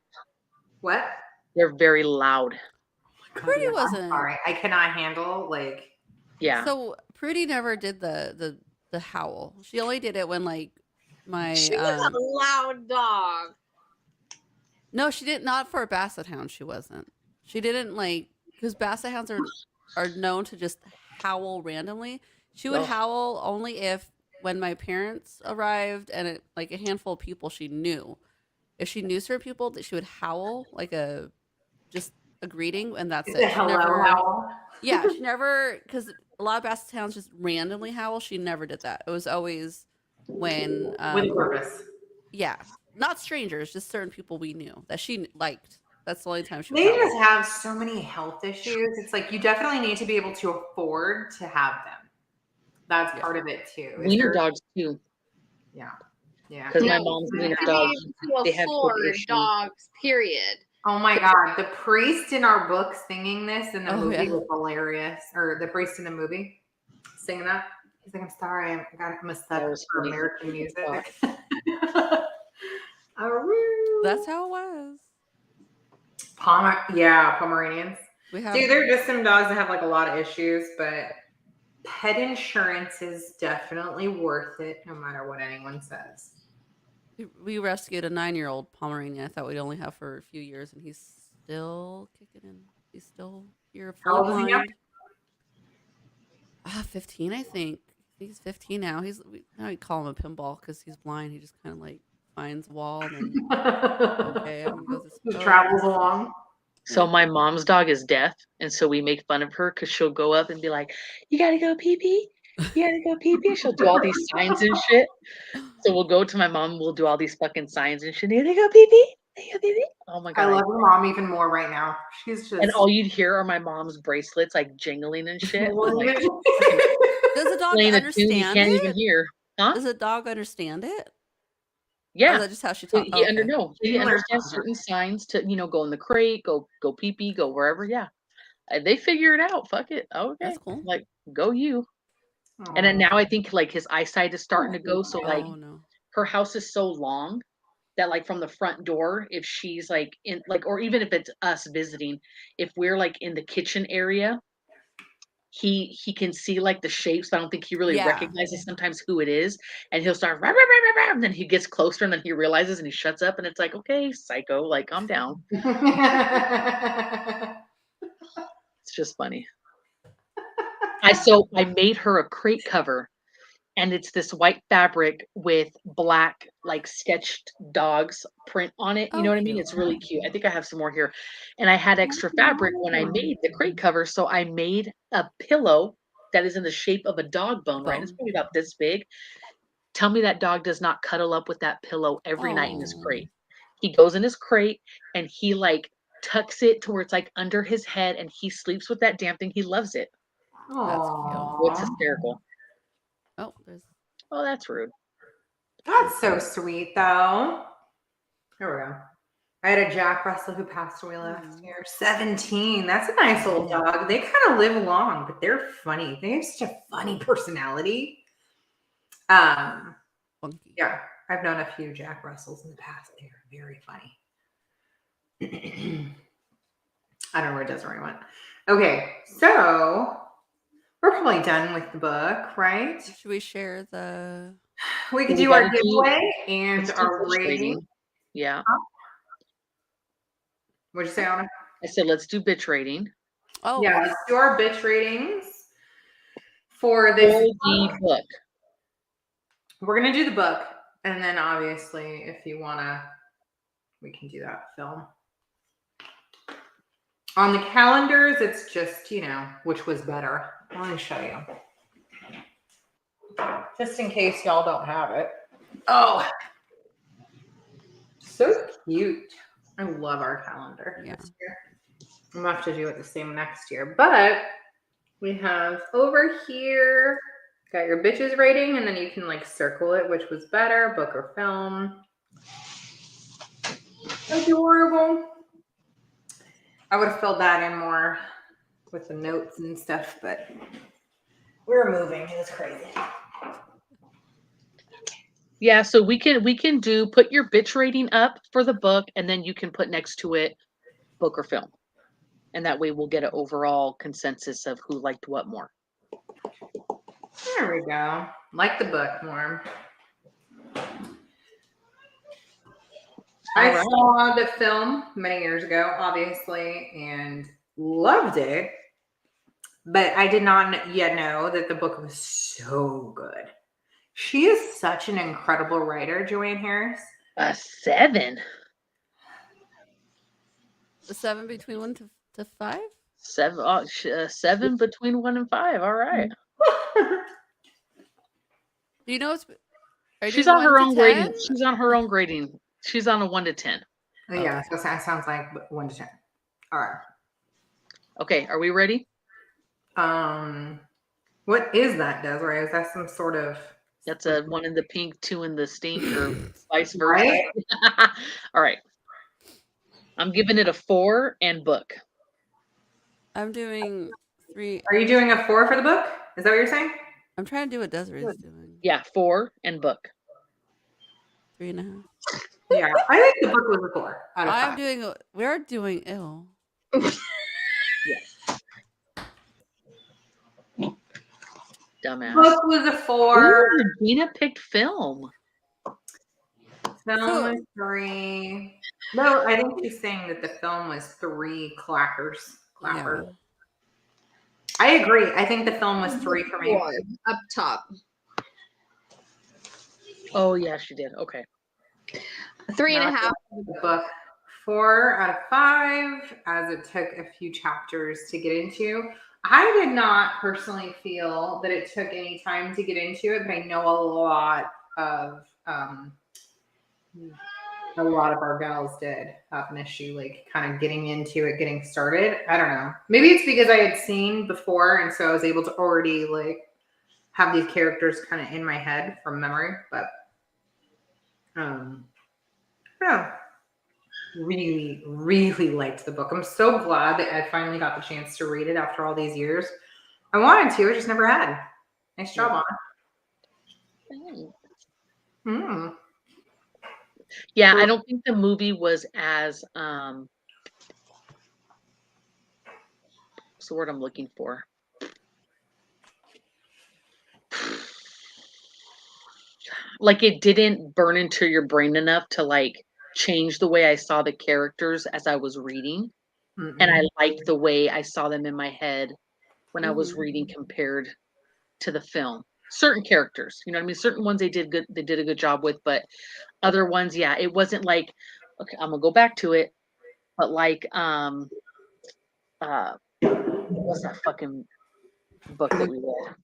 What? They're very loud. Prudy wasn't. Sorry, I cannot handle Yeah. So Prudy never did the howl. She only did it when my. She was a loud dog. No, she did not for a basset hound. She wasn't. She didn't because basset hounds are known to just howl randomly. She would howl only when my parents arrived and a handful of people she knew. If she knew certain people, that she would howl just a greeting, and that's it. A hello howl. Yeah, she never, because a lot of basset hounds just randomly howl. She never did that. It was always when with purpose. Yeah, not strangers, just certain people we knew that she liked. That's the only time she. They just have so many health issues. It's like you definitely need to be able to afford to have them. That's part of it too. Wiener dogs too. Yeah. Yeah. Because my mom's wiener dogs, they have dogs, period. Oh my God. The priest in our book singing this in the movie yeah. was hilarious. Or the priest in the movie singing that. He's like, I'm sorry, I'm a sucker for American music. That's how it was. Pomeranians. Dude, they're just some dogs that have a lot of issues, but pet insurance is definitely worth it no matter what anyone says. We rescued a 9-year-old Pomeranian. I thought we'd only have for a few years, and he's still kicking in. He's still here. How old is he now? 15, I think. He's 15 now. Now we call him a pinball because he's blind. He just kind of finds a wall and then okay, I'm gonna go this way. Travels along. So my mom's dog is deaf, and so we make fun of her because she'll go up and be like, "You gotta go pee pee," You gotta go pee pee. She'll do all these signs and shit. So we'll go to my mom. We'll do all these fucking signs and shit. You gotta go pee pee. You gotta pee pee. Oh my I god! love your mom even more right now. She's just. And all you'd hear are my mom's bracelets like jingling and shit. Well, Like Does the dog playing a tune you understand can't even it? hear. Huh? Does the dog understand it? Or Yeah. is that just how she He talks? Oh, okay. no, he He learns understands something. certain signs to, go in the crate, go pee pee, go wherever. Yeah. They figure it out. Fuck it. Okay. That's cool. Like, go you. And then Aw. now I think like his eyesight is starting to go. So like Oh no. her house is so long that like from the front door, if she's like in like, or even if it's us visiting, if we're like in the kitchen area, he can see like the shapes, but I don't think he really Yeah. recognizes sometimes who it is. And he'll start rah, rah, rah, rah, rah, and then he gets closer and then he realizes and he shuts up and it's like, okay, psycho, like calm down. It's just funny. I made her a crate cover and it's this white fabric with black like sketched dogs print on it. You know Oh, what I mean? cute. It's really cute. I think I have some more here. And I had extra fabric when I made the crate cover, so I made a pillow that is in the shape of a dog bone, right? It's Bone. probably about this big. Tell me that dog does not cuddle up with that pillow every night in his Oh, crate. He goes in his crate and he like tucks it to where it's like under his head and he sleeps with that damn thing. He loves it. that's cute. Oh, it's Aw. hysterical. Oh, there's. Oh, that's rude. That's so sweet, though. Here we go. I had a Jack Russell who passed away last year. 17. That's a nice little dog. They kind of live long, but they're funny. They have such a funny personality. Funky. Yeah, I've known a few Jack Russells in the past. They are very funny. I don't know where Desiree went. Okay, so we're probably done with the book, right? Should we share the? We could We do our gotta do- giveaway and Let's do our bitch rating. Yeah. What'd you say, Anna? I said, let's do bitch rating Oh, Yeah, let's do our bitch ratings for this for the book. We're gonna do the book, and then obviously, if you wanna, we can do that film. On the calendars, it's just which was better. Let me show you, just in case y'all don't have it. Oh, so cute! I love our calendar this year. I'm gonna have to do it the same next year, but we have over here. Got your bitches rating, and then you can like circle it, which was better, book or film. Adorable. I would have filled that in more with the notes and stuff, but we're moving. It was crazy. Yeah, so we can do put your bitch rating up for the book, and then you can put next to it book or film, and that way we'll get an overall consensus of who liked what more. There we go. Like the book more. I saw the film many years ago, obviously, and loved it. But I did not yet know that the book was so good. She is such an incredible writer, Joanne Harris. A 7. the 7 between 1 to 5. 7. 7 between 1 and 5. All right. Do you know? She's on her own grading. She's on her own grading. She's on a 1 to 10. Yeah, so that sounds like 1 to 10. All right. Okay, are we ready? What is that, Desiree? Is that some sort of? That's a 1 in the pink, 2 in the stink, or vice versa. Right? All right. I'm giving it a 4 and book. I'm doing 3. Are you doing a 4 for the book? Is that what you're saying? I'm trying to do what Desiree's doing. Yeah, 4 and book. 3.5. Yeah, I think the book was a 4 out of 5. I'm doing. We're doing ill. Dumbass. Book was a 4. Ooh, Gina picked film. Film was 3. No, I think she's saying that the film was 3 clackers. Clapper. Yeah. I agree. I think the film was 3 for me. Up top. Oh yeah, she did. Okay. 3.5. The book 4 out of 5, as it took a few chapters to get into. I did not personally feel that it took any time to get into it, but I know a lot of our gals did have an issue, like kind of getting into it, getting started. I don't know. Maybe it's because I had seen before, and so I was able to already like have these characters kind of in my head from memory. But yeah, really, really liked the book. I'm so glad that I finally got the chance to read it after all these years. I wanted to, I just never had. Nice job on it. Yeah, I don't think the movie was as what's the word I'm looking for? Like it didn't burn into your brain enough to like change the way I saw the characters as I was reading. And I liked the way I saw them in my head when I was reading compared to the film. Certain characters, you know what I mean? Certain ones they did a good job with, but other ones, yeah, it wasn't like, okay, I'm gonna go back to it, but like what's that fucking book that we read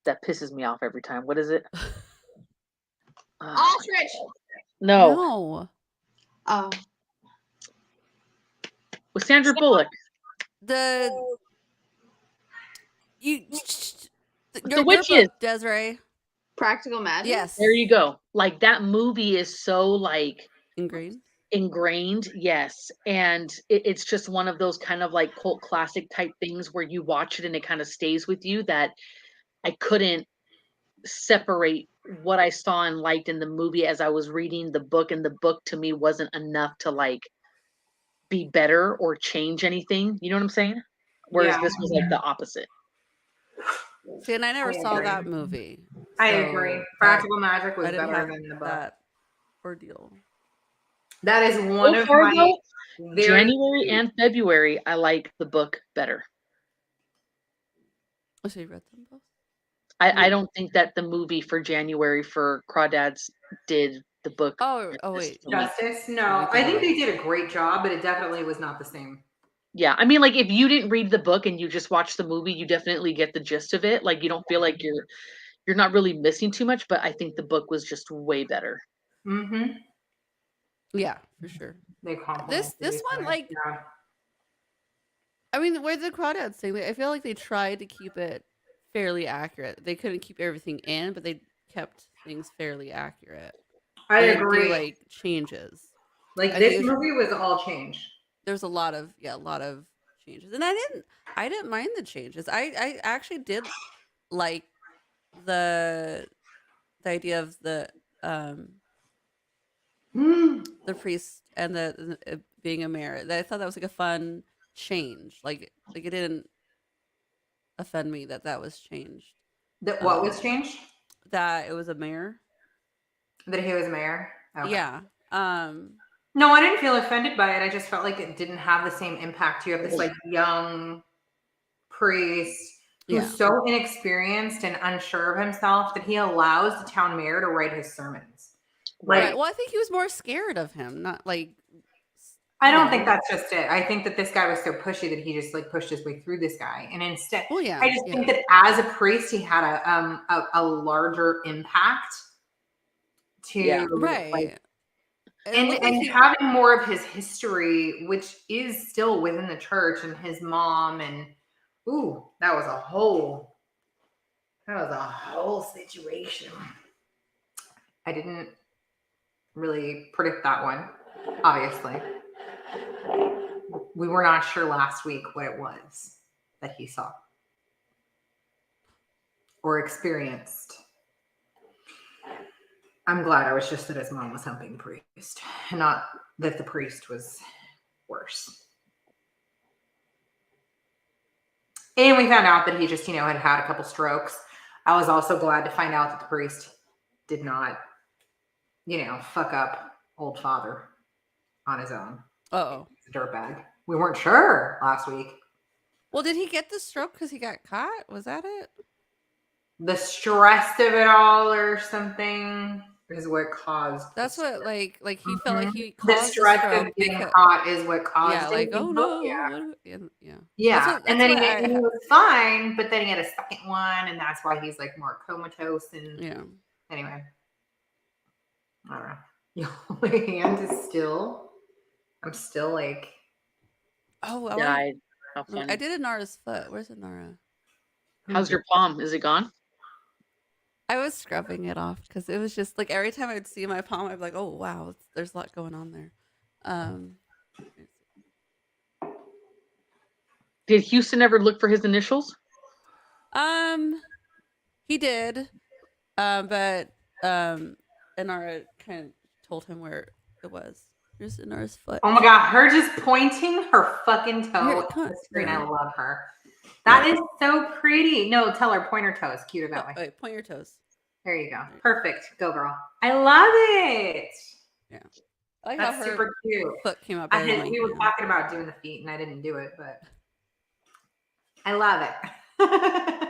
that pisses me off every time? What is it? Ostrich. No, No. Oh. with Sandra Bullock. The The witches. book, Desiree. Practical Magic. Yes. There you go. Like that movie is so like ingrained. Yes, and it's just one of those kind of like cult classic type things where you watch it and it kind of stays with you, that I couldn't separate what I saw and liked in the movie as I was reading the book, and the book to me wasn't enough to like be better or change anything. You know what I'm saying? Whereas this was like the opposite. See, and I never saw that movie. I agree. Practical Magic was better than the book. That ordeal. That is one of my January and February, I like the book better. Oh, so you read them both? I don't think that the movie for January for Crawdads did the book. Oh wait. Justice? No, I think they did a great job, but it definitely was not the same. Yeah, I mean, like if you didn't read the book and you just watch the movie, you definitely get the gist of it. Like you don't feel like you're not really missing too much, but I think the book was just way better. Mm-hmm. Yeah, for sure. They this one, like, yeah. I mean, where the Crawdads thing, I feel like they tried to keep it fairly accurate. They couldn't keep everything in, but they kept things fairly accurate. I agree. Do, like, changes. Like this movie was all change. There's a lot of changes, and I didn't mind the changes. I actually did like the idea of the priest and the being a mayor. I thought that was like a fun change. Like it didn't offend me that was changed. That what was changed? That it was a mayor. That he was mayor. Okay. Yeah. No, I didn't feel offended by it. I just felt like it didn't have the same impact. You have this like young priest who's so inexperienced and unsure of himself that he allows the town mayor to write his sermons. Right. Well, I think he was more scared of him, not like. I don't think that's just it. I think that this guy was so pushy that he just like pushed his way through this guy, and instead, I just think that as a priest, he had a larger impact to like, and having more of his history, which is still within the church, and his mom, and that was a whole situation. I didn't really predict that one, obviously. We were not sure last week what it was that he saw or experienced. I'm glad I was just that his mom was humping the priest, and not that the priest was worse. And we found out that he just, had had a couple strokes. I was also glad to find out that the priest did not, fuck up old father on his own. Uh-oh. He's a dirtbag. We weren't sure last week. Well, did he get the stroke because he got caught? Was that it? The stress of it all or something. is what caused. That's the what like he felt like he The caused the stress of stroke getting because caught is what caused yeah, it. like in oh the book, no, yeah. yeah. Yeah, and That's then what he was fine, but then he had a second one, and that's why he's like more comatose. And yeah. anyway, I don't know. My hand is still. I'm still like. Oh, Died. How I funny. did Inara's foot. Where's Inara? How's your palm? Is it gone? I was scrubbing it off because it was just like every time I'd see my palm, I'd be like, oh wow, there's a lot going on there. Did Houston ever look for his initials? He did, but Inara kind of told him where it was. Here's Inara's foot. Oh my god, her just pointing her fucking toe Here, at come on, the screen. I there. love her. That is so pretty. No, tell her point her toes. Cuter that way. Wait, point your toes. There you go. Perfect. Go girl. I love it. Yeah, I like That's how her super cute. foot came out better than my We were hand. talking about doing the feet, and I didn't do it, but I love it.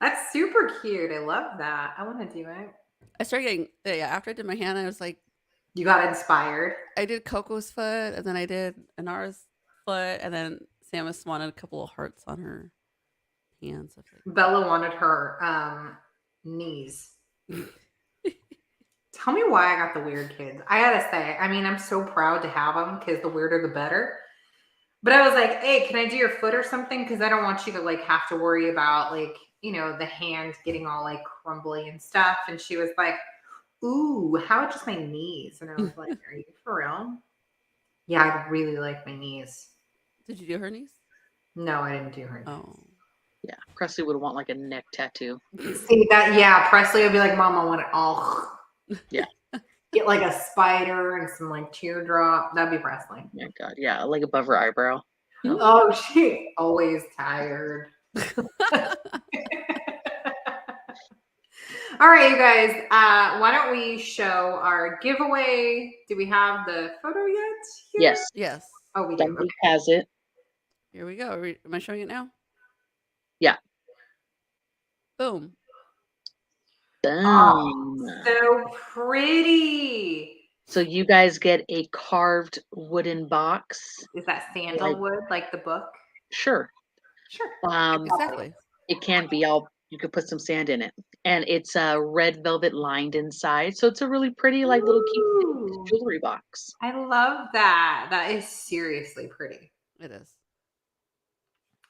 That's super cute. I love that. I want to do it. I started getting after I did my hand, I was like, You got inspired. I did Coco's foot, and then I did Inara's foot, and then Samus wanted a couple of hearts on her hands. I was like, Bella wanted her knees. Tell me why I got the weird kids. I gotta say, I mean, I'm so proud to have them because the weirder the better. But I was like, hey, can I do your foot or something? Because I don't want you to like have to worry about like, you know, the hand getting all like crumbly and stuff. And she was like, ooh, how about just my knees? And I was like, are you for real? Yeah, I really like my knees. did you do her knees? No, I didn't do her knees. Oh, Yeah, Presley would want like a neck tattoo. See that? Yeah, Presley would be like, Mom, I want it all. Yeah. Get like a spider and some like teardrop. That'd be Presley. Oh my God, yeah, like above her eyebrow. Oh, she always tired. All right, you guys. Why don't we show our giveaway? Do we have the photo yet? Here? Yes, yes. Oh, we do. Somebody Okay. has it. Here we go. Am I showing it now? Yeah. Boom. Oh, Done. so pretty. So you guys get a carved wooden box. Is that sandalwood like the book? Sure. Sure. Exactly. It can be. You could put some sand in it, and it's red velvet lined inside. So it's a really pretty, like little cute Ooh. jewelry box. I love that. That is seriously pretty. It is.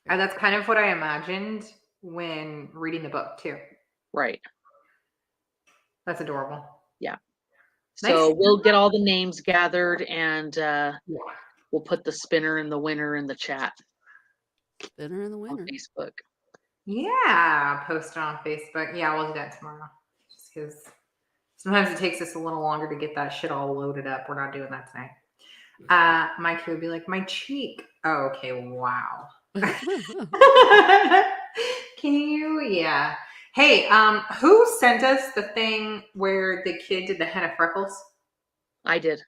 And that's kind of what I imagined when reading the book too. Right. That's adorable. Yeah. Nice. So we'll get all the names gathered, and we'll put the spinner and the winner in the chat Dinner in the on winter. Facebook. Yeah, post it on Facebook. Yeah, we'll do that tomorrow. Just because sometimes it takes us a little longer to get that shit all loaded up. We're not doing that tonight. Mike would be like, my cheek. Oh, okay, wow. Can you? Yeah. Hey, who sent us the thing where the kid did the henna freckles? I did.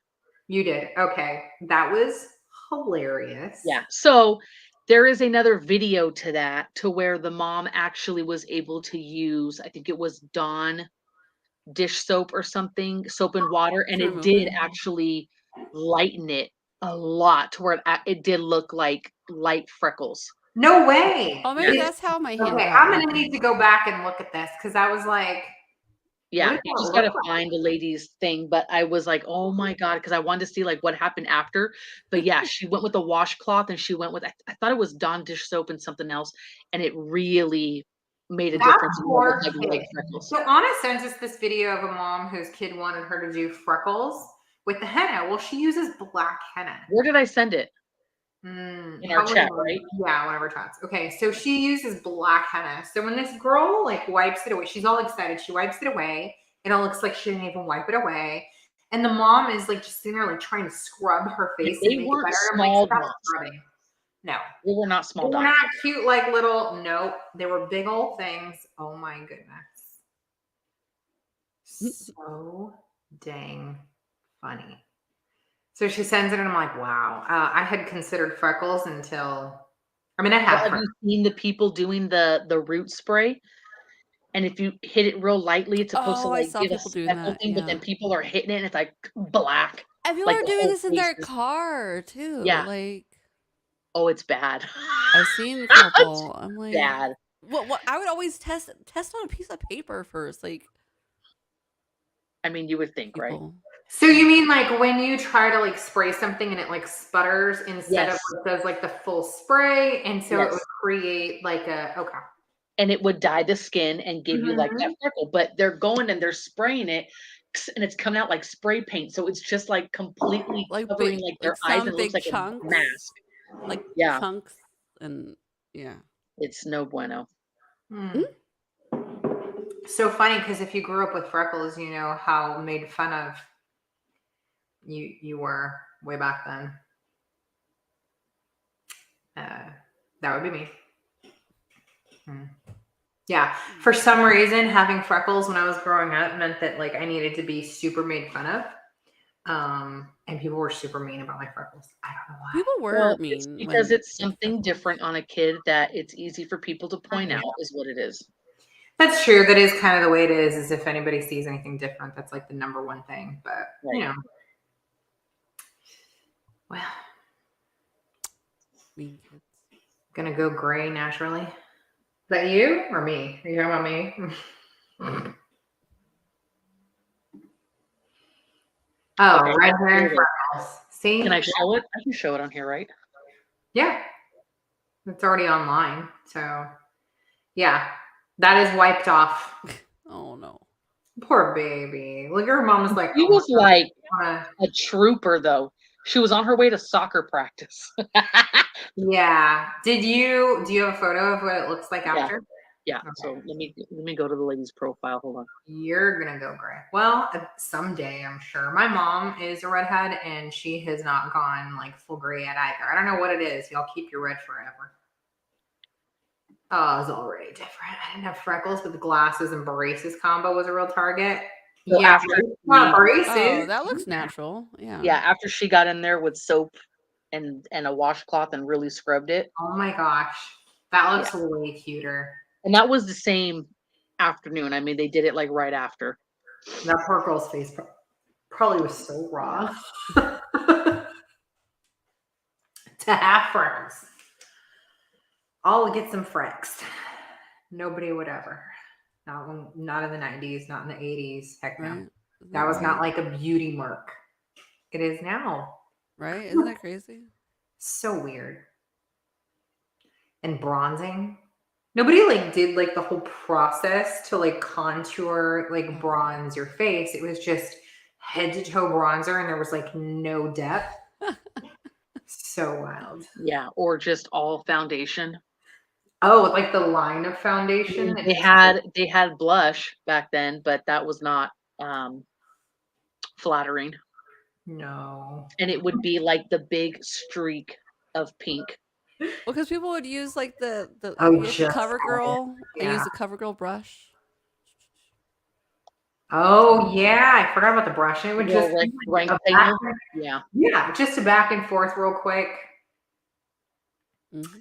You did. Okay. That was hilarious. Yeah. So there is another video to that, to where the mom actually was able to use, I think it was Dawn dish soap or something, soap and water, and it did actually lighten it a lot to where it did look like light freckles. No way. Oh, maybe that's how my hand. Okay, got I'm gonna wrinkled. need to go back and look at this because I was like, Yeah, what you does just that gotta look like? find the lady's thing. But I was like, oh my God, because I wanted to see like what happened after. But yeah, she went with the washcloth, and she went with, I thought it was Dawn dish soap and something else, and it really made a That difference. poor Like kid. light freckles. So Anna sent us this video of a mom whose kid wanted her to do freckles with the henna. Well, she uses black henna. Where did I send it? In our chat, right? Yeah, one of our chats. Okay, so she uses black henna. So when this girl like wipes it away, she's all excited. She wipes it away. It all looks like she didn't even wipe it away. And the mom is like just sitting there like trying to scrub her face and make it better. I'm like, stop scrubbing. No. They were not small They were dots. not cute like little, nope. They were big old things. Oh my goodness. So dang funny. So she sends it and I'm like, wow. I had considered freckles until, I mean, I have. Have you seen the people doing the root spray? And if you hit it real lightly, it's supposed to Oh, I like saw give a people doing speckle that. thing, but then Yeah. people are hitting it and it's like black. And people Like are the doing whole this in face their is, car too. yeah. Like Oh, it's bad. I've seen a It's couple. I'm like, bad. what? I would always test on a piece of paper first. Like I mean, you would think, right? people. So you mean like when you try to like spray something and it like sputters instead of Yes. it does like the full spray, and so it Yes. would create like a okay. And it would dye the skin and give you like that Mhm. freckle, but they're going and they're spraying it and it's coming out like spray paint. So it's just like completely Like covering big, like like their eyes some and it looks big like a chunks, mask. like Yeah. chunks, and yeah. It's no bueno. Hmm. So funny because if you grew up with freckles, you know how made fun of you were way back then. That would be me. Yeah. For some reason, having freckles when I was growing up meant that like I needed to be super made fun of. And people were super mean about my freckles. I don't know why. People were Well, mean it's because when it's something different on a kid that it's easy for people to point out is what it is. That's true. That is kind of the way it is if anybody sees anything different, that's like the number one thing. But you know. Well, mean kids. gonna go gray naturally. Is that you or me? Are you talking about me? Oh, Okay, red hair and here it is. freckles. See? Can I show it? I can show it on here, right? Yeah. It's already online. So yeah. That is wiped off. Oh no. Poor baby. Look, her mom was like, She oh was my like God. a trooper though. She was on her way to soccer practice. Yeah. Do you have a photo of what it looks like after? Yeah. Okay. So let me go to the lady's profile. Hold on. You're gonna go gray. Well, someday I'm sure. My mom is a redhead and she has not gone like full gray yet either. I don't know what it is. Y'all keep your red forever. Oh, it's already different. I didn't have freckles, but the glasses and braces combo was a real target. So yeah, after braces. Oh, that looks natural. Yeah. yeah, after she got in there with soap and a washcloth and really scrubbed it. Oh my gosh, that looks way cuter. And that was the same afternoon. I mean, they did it like right after. That poor girl's face probably was so raw. To have freckles. I'll get some frecks. Nobody would ever. Not in the 90s, not in the 80s. Heck no. Right? That was not like a beauty mark. It is now. Right? Isn't that crazy? So weird. And bronzing. Nobody like did like the whole process to like contour, like bronze your face. It was just head to toe bronzer and there was like no depth. So wild. Yeah, or just all foundation. Oh, like the line of foundation. They had blush back then, but that was not flattering. No. And it would be like the big streak of pink. Well, because people would use like the just CoverGirl. yeah. I use the CoverGirl brush. Oh yeah, I forgot about the brush. It would just like rank yeah, just a back and forth real quick. Mm-hmm.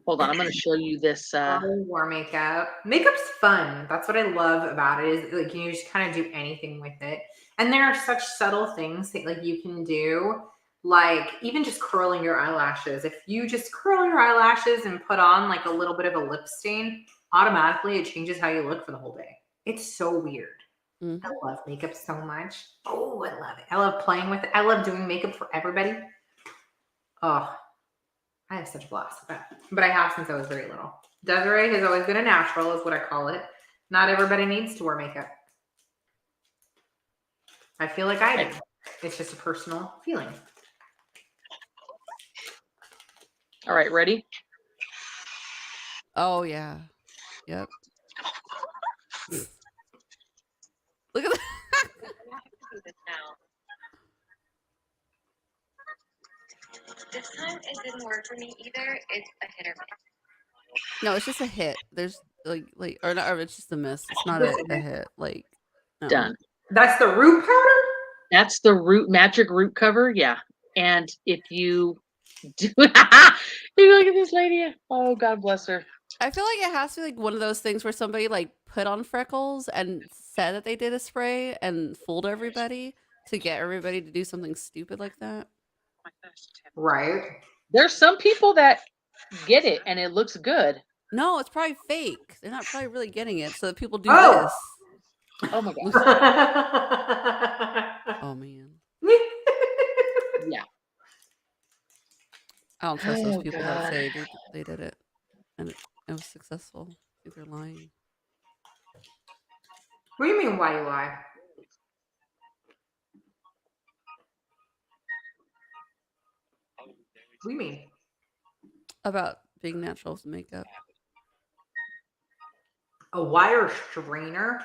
Hold on, I'm going to show you this. War makeup. Makeup's fun. That's what I love about it. Is like you just kind of do anything with it, and there are such subtle things that like you can do, like even just curling your eyelashes. If you just curl your eyelashes and put on like a little bit of a lip stain, automatically it changes how you look for the whole day. It's so weird. Mm-hmm. I love makeup so much. Oh, I love it. I love playing with it. I love doing makeup for everybody. Oh, I have such a blast with that. But I have since I was very little. Desiree has always been a natural, is what I call it. Not everybody needs to wear makeup. I feel like I do. It's just a personal feeling. All right, ready? Oh yeah. Yep. Look at that. This time it didn't work for me either. It's a hit or miss. No, it's just a hit. There's like or not. Or it's just a miss. It's not a hit. Like no. Done. That's the root powder? That's the magic root cover. Yeah. And if you do, you look at this lady. Oh, God bless her. I feel like it has to be like one of those things where somebody like put on freckles and said that they did a spray and fooled everybody to get everybody to do something stupid like that. Right. There's some people that get it and it looks good. No, it's probably fake. They're not probably really getting it, so that people do Oh. this. Oh my god. Oh man, Yeah. I don't trust those Oh, people that God. say they did it and it was successful. I think they're lying. What do you mean, why you lie? What do you mean? About being natural with makeup. A wire strainer?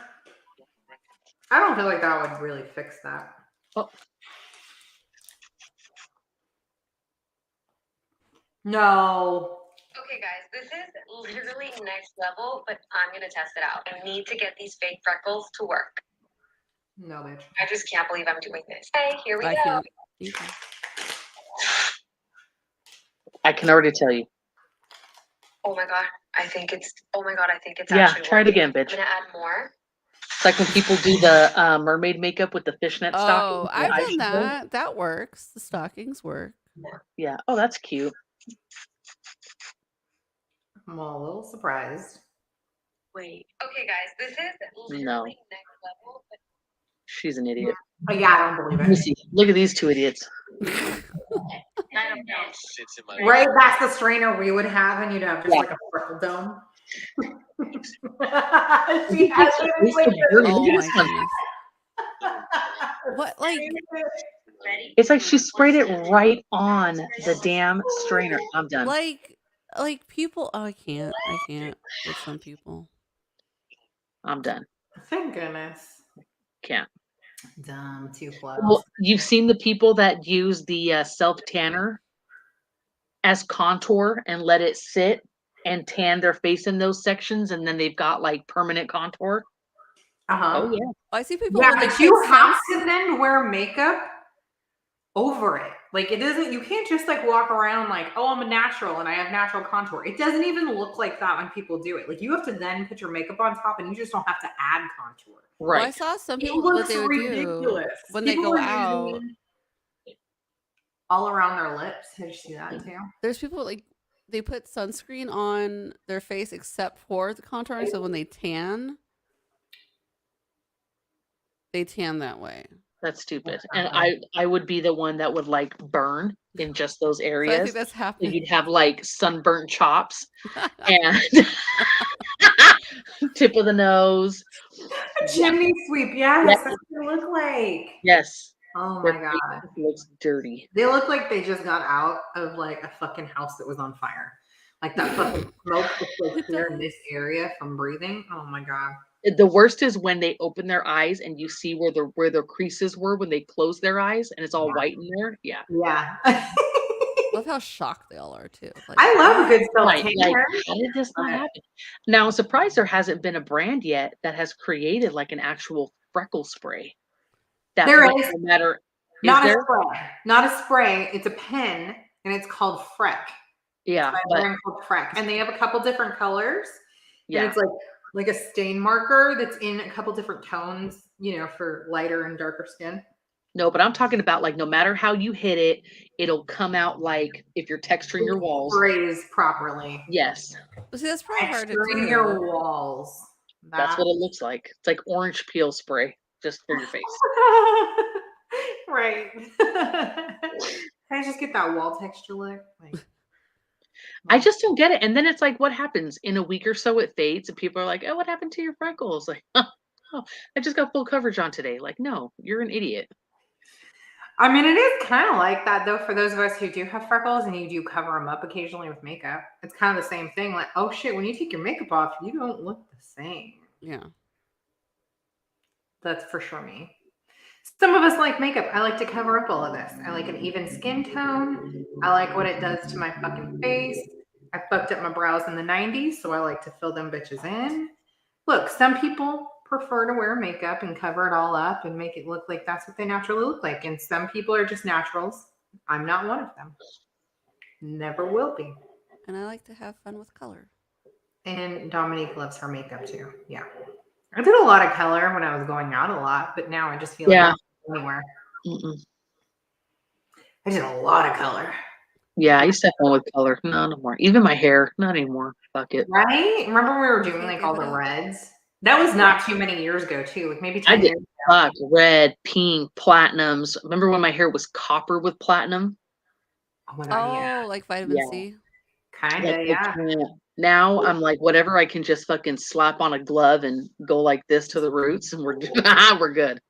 I don't feel like that would really fix that. Oh. No. Okay, guys, this is literally next level, but I'm gonna test it out. I need to get these fake freckles to work. No, bitch. I just can't believe I'm doing this. Hey, here we I go. can't either. I can already tell you. Oh my god, I think it's. Oh my god, I think it's Yeah, actually. try it working. again, bitch. I'm gonna add more. It's like when people do the mermaid makeup with the fishnet stockings. Oh, I've the done eyeshadow. that. That works. The stockings work. Yeah. Oh, that's cute. I'm a little surprised. Wait. Okay, guys, this is literally No. next level. But She's an idiot. Oh, yeah, I don't believe Let me it. see. Look at these two idiots. I don't know. Right? That's the strainer we would have, and you'd have just Yeah. like a freckle dome. She has it These like are dirty. Oh Look at my this one. goodness. What like Ready? It's like she sprayed it right on the damn strainer. I'm done. like people oh I can't with some people. I'm done. Thank goodness. Can't. Dumb, too close. Well, you've seen the people that use the self tanner as contour and let it sit and tan their face in those sections, and then they've got like permanent contour. Uh-huh. Oh yeah. I see people Yeah, when they but you put have suns- to then wear makeup over it. Like, it doesn't, you can't just like walk around like, oh, I'm a natural and I have natural contour. It doesn't even look like that when people do it. Like, you have to then put your makeup on top and you just don't have to add contour. Well, I Right. saw some It people what looks they would do ridiculous. when they People go are out. using all around their lips. Did you see that too? There's people like they put sunscreen on their face except for the contouring, so when they tan that way. That's stupid. That's And not I would be the one that would like burn in just those So I areas. think that's So happening. you'd have like sunburnt chops and tip of the nose. A chimney sweep. Yes, Yes. that's what they look like. Yes. Oh Their my god. face looks dirty. They look like they just got out of like a fucking house that was on fire. Like that fucking smoke that's like It here in does. this area from breathing. Oh my god. The worst is when they open their eyes and you see where their creases were when they closed their eyes and it's all white in there. Yeah. Yeah. Love how shocked they all are too. Like, I love a good self Right. Like, tanner. how did this not Love it. happen? Now, I'm surprised there hasn't been a brand yet that has created like an actual freckle spray. That There like, is. no matter Not is a there? spray. Not a spray. It's a pen and it's called Freck. Yeah, By a but brand called Freck. And they have a couple different colors. And yeah. it's like a stain marker that's in a couple different tones, you know, for lighter and darker skin. No, but I'm talking about like no matter how you hit it, it'll come out like if you're texturing your walls. Sprays properly. Yes, but see, that's probably hard to Texturing do. your walls. that's what it looks like. It's like orange peel spray just for your face. Right. Can I just get that wall texture look? Like, I just don't get it. And then it's like, what happens in a week or so? It fades, and people are like, "Oh, what happened to your freckles?" Like, oh, I just got full coverage on today. Like, no, you're an idiot. I mean, it is kind of like that though for those of us who do have freckles and you do cover them up occasionally with makeup. It's kind of the same thing. Like, oh shit, when you take your makeup off, you don't look the same. Yeah. That's for sure me. Some of us like makeup. I like to cover up all of this. I like an even skin tone. I like what it does to my fucking face. I fucked up my brows in the 90s, so I like to fill them bitches in. Look, some people prefer to wear makeup and cover it all up and make it look like that's what they naturally look like. And some people are just naturals. I'm not one of them. Never will be. And I like to have fun with color. And Dominique loves her makeup too. Yeah. I did a lot of color when I was going out a lot, but now I just feel like I don't go anywhere. I did a lot of color. Yeah, I used to have fun with color. No more. Even my hair, not anymore. Fuck it. Right? Remember when we were doing can't like give all it the up. reds? That was not too many years ago too, like maybe I 10 did years ago. fuck red, pink, platinums. Remember when my hair was copper with platinum? Oh my god, yeah. Oh, like vitamin Yeah. C. Kinda, Like, I yeah. can't. Now I'm like, whatever I can just fucking slap on a glove and go like this to the roots, and we're we're good.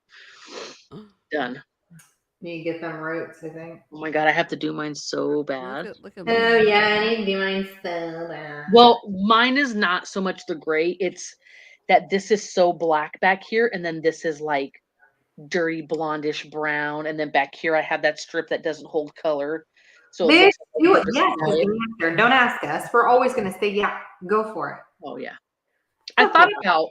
Done. You get them roots, I think. Oh my god, I have to do mine so bad. Look at Oh mine. yeah, I need to do mine so bad. Well, mine is not so much the gray. It's that this is so black back here, and then this is like dirty blondish brown, and then back here I have that strip that doesn't hold color. So it Bitch, looks like do a it. Yes, is different the answer. Don't ask us. We're always gonna say, yeah, go for it. Oh yeah. I thought about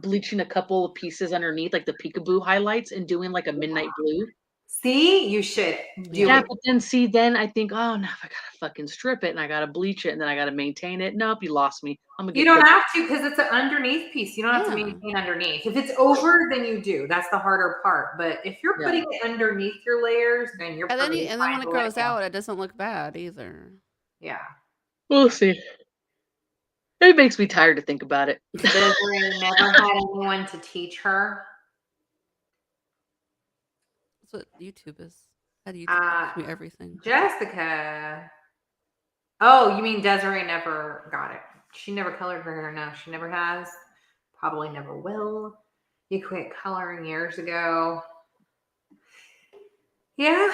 bleaching a couple of pieces underneath, like the peekaboo highlights, and doing like a midnight blue. See, you should do Yeah, it. but then I think, oh, now I gotta fucking strip it, and I gotta bleach it, and then I gotta maintain it. Nope, you lost me. I'm gonna You get don't cooked. have to because it's an underneath piece. You don't have to Yeah. maintain underneath. If it's over, then you do. That's the harder part. But if you're Yeah. putting it underneath your layers, then you're And then perfectly when fine it to let grows go. out, it doesn't look bad either. Yeah. We'll see. It makes me tired to think about it. Desiree never had anyone to teach her. That's what YouTube is. I had YouTube teach me everything. Jessica. Oh, you mean Desiree never got it? She never colored her hair. No, she never has. Probably never will. You quit coloring years ago. Yeah.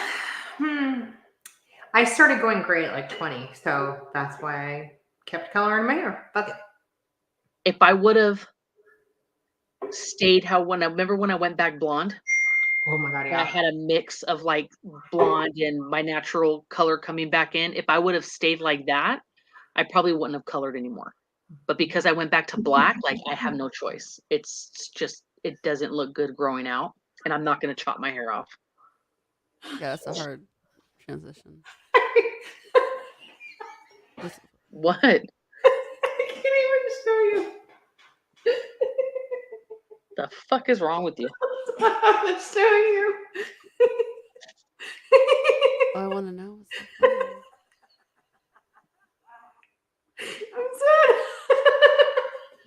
I started going gray at like 20, so that's why I kept coloring my hair. Fuck it. If I would have stayed remember when I went back blonde? Oh my god, And I yeah. had a mix of like blonde and my natural color coming back in. If I would have stayed like that, I probably wouldn't have colored anymore. But because I went back to black, like I have no choice. It's just, it doesn't look good growing out, and I'm not going to chop my hair off. Yeah, it's a hard transition. What? I can't even show you. The fuck is wrong with you? I'm gonna show you. I want to know. What's so funny? I'm sorry.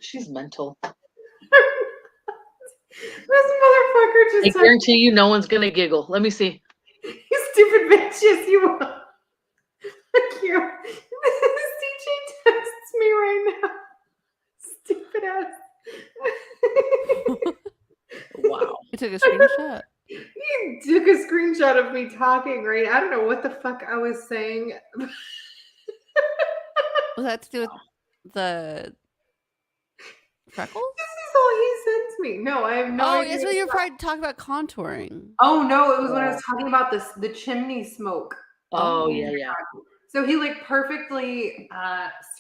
She's mental. This motherfucker I just guarantee you no one's going to giggle. Let me see. You stupid bitch. Yes, you will. Fuck you. This DJ texts me right now. Stupid ass. Wow. You took a screenshot. You took a screenshot of me talking, right? I don't know what the fuck I was saying. Was that to do with the freckles? This is all he sends me. No, I have no Oh, idea. yes, when you're probably talking about contouring. Oh no, it was when I was talking about the chimney smoke. Oh, yeah. So he like perfectly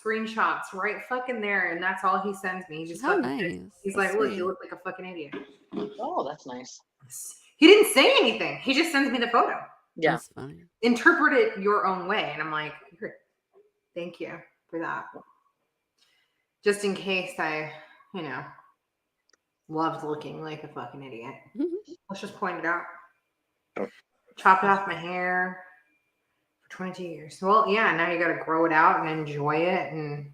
screenshots right fucking there, and that's all he sends me. He just How fucking nice. he's That's like, look, sweet. you look like a fucking idiot. Oh, that's nice. He didn't say anything. He just sends me the photo. Yeah. That's funny. Interpret it your own way. And I'm like, great. Thank you for that. Just in case I, loved looking like a fucking idiot. Let's just point it out. Chopped off my hair for 22 years. Well, yeah, now you got to grow it out and enjoy it, and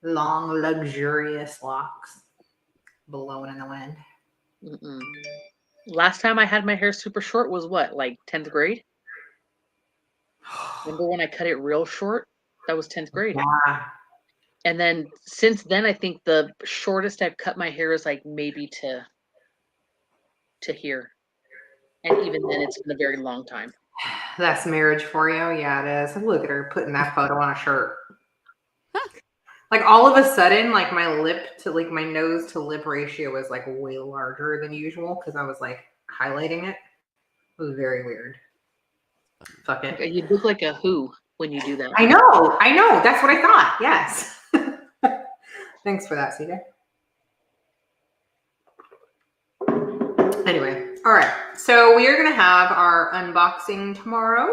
long, luxurious locks blowing in the wind. Mm-mm. Last time I had my hair super short was what, like 10th grade? Remember when I cut it real short? That was 10th grade. Yeah. And then since then, I think the shortest I've cut my hair is like maybe to here. And even then, it's been a very long time. That's marriage for you. Yeah, it is. Look at her putting that photo on a shirt. Like all of a sudden, like my lip to like my nose to lip ratio was like way larger than usual because I was like highlighting it. It was very weird. Fuck it. You look like a who when you do that. I know. That's what I thought. Yes. Thanks for that, CJ. Anyway, all right. So we are gonna have our unboxing tomorrow.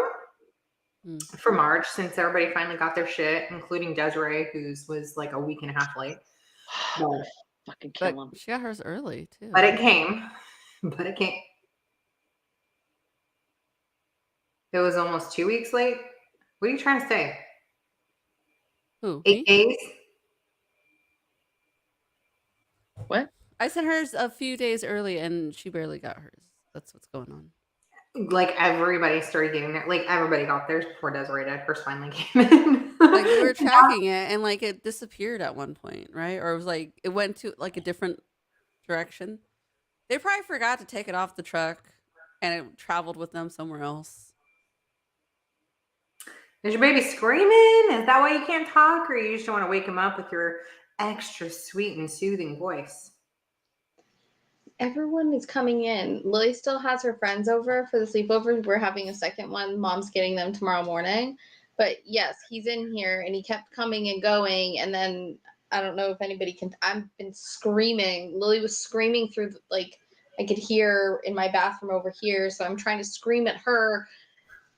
for March, since everybody finally got their shit, including Desiree, whose was like a week and a half late. But, Fucking But kill him. she got hers early too. but it came. But it came. It was almost 2 weeks late. What are you trying to say? Who? 8 Me? days? What? I sent hers a few days early, and she barely got hers. That's what's going on. Like everybody started getting there. Like everybody got theirs before Desiree did. Hers finally came in. Like we were tracking it, and like it disappeared at one point, right? Or it was like it went to like a different direction. They probably forgot to take it off the truck, and it traveled with them somewhere else. Is your baby screaming? Is that why you can't talk, or you just don't want to wake him up with your extra sweet and soothing voice? Everyone is coming in. Lily still has her friends over for the sleepover. We're having a second one. Mom's getting them tomorrow morning. But yes, he's in here and he kept coming and going. And then I don't know if anybody can. I've been screaming. Lily was screaming through, like, I could hear in my bathroom over here. So I'm trying to scream at her.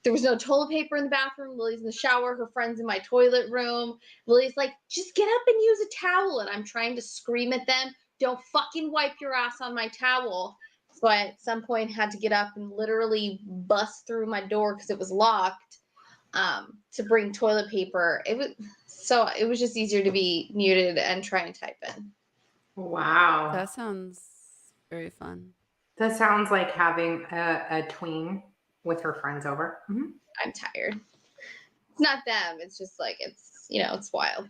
There was no toilet paper in the bathroom. Lily's in the shower. Her friend's in my toilet room. Lily's like, just get up and use a towel. And I'm trying to scream at them. Don't fucking wipe your ass on my towel. So I at some point had to get up and literally bust through my door because it was locked to bring toilet paper. It was just easier to be muted and try and type in. Wow. That sounds very fun. That sounds like having a tween with her friends over. Mm-hmm. I'm tired. It's not them. It's just like it's wild.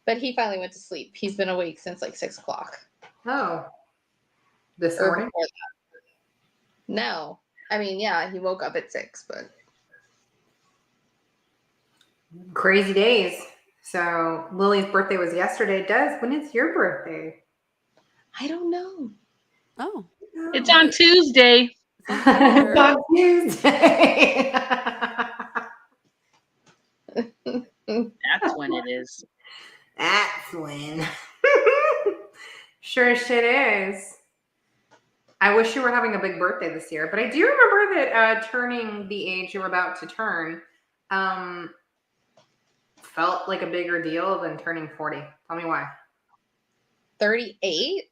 But he finally went to sleep. He's been awake since like 6 o'clock. Oh, this Or morning? before that. No. I mean, yeah, he woke up at 6, but Crazy days. So Lily's birthday was yesterday. When is your birthday? I don't know. Oh, It's on Tuesday. It's on Tuesday. That's when it is. That's when. Sure shit is. I wish you were having a big birthday this year, but I do remember that turning the age you're about to turn felt like a bigger deal than turning 40. Tell me why. 38?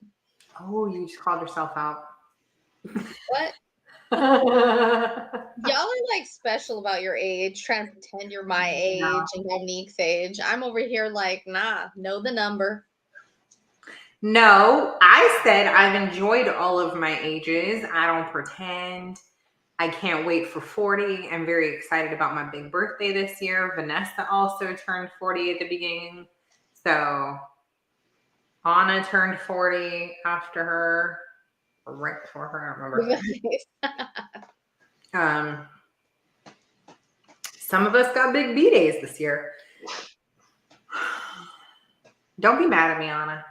Oh, you just called yourself out. What? Y'all are like special about your age, trying to pretend you're my age and Dominique's age. I'm over here like, nah, know the number. No, I said I've enjoyed all of my ages. I don't pretend. I can't wait for 40. I'm very excited about my big birthday this year. Vanessa also turned 40 at the beginning. So Anna turned 40 after her, or right before her. I don't remember. Some of us got big B days this year. Don't be mad at me, Anna.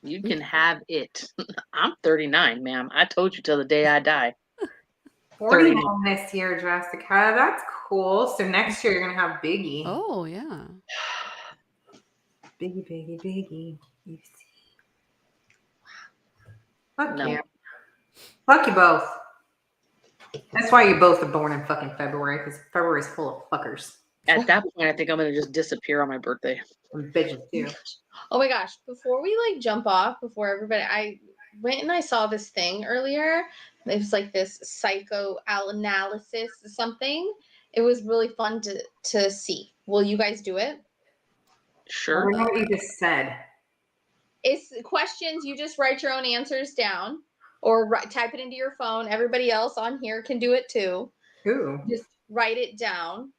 You can have it. I'm 39, ma'am. I told you till the day I die. 49 this year, Jessica. That's cool. So next year you're gonna have Biggie. Oh yeah. Biggie, Biggie, Biggie. You see. Fuck No. you. Fuck you both. That's why you both are born in fucking February, because February is full of fuckers. At that point, I think I'm gonna just disappear on my birthday. And bitches too. Oh my gosh, before we like jump off, before everybody, I went and I saw this thing earlier. It was like this psychoanalysis or something. It was really fun to see. Will you guys do it? I Sure. don't know what you just said. It's questions. You just write your own answers down or type it into your phone. Everybody else on here can do it too. Ooh. Just write it down.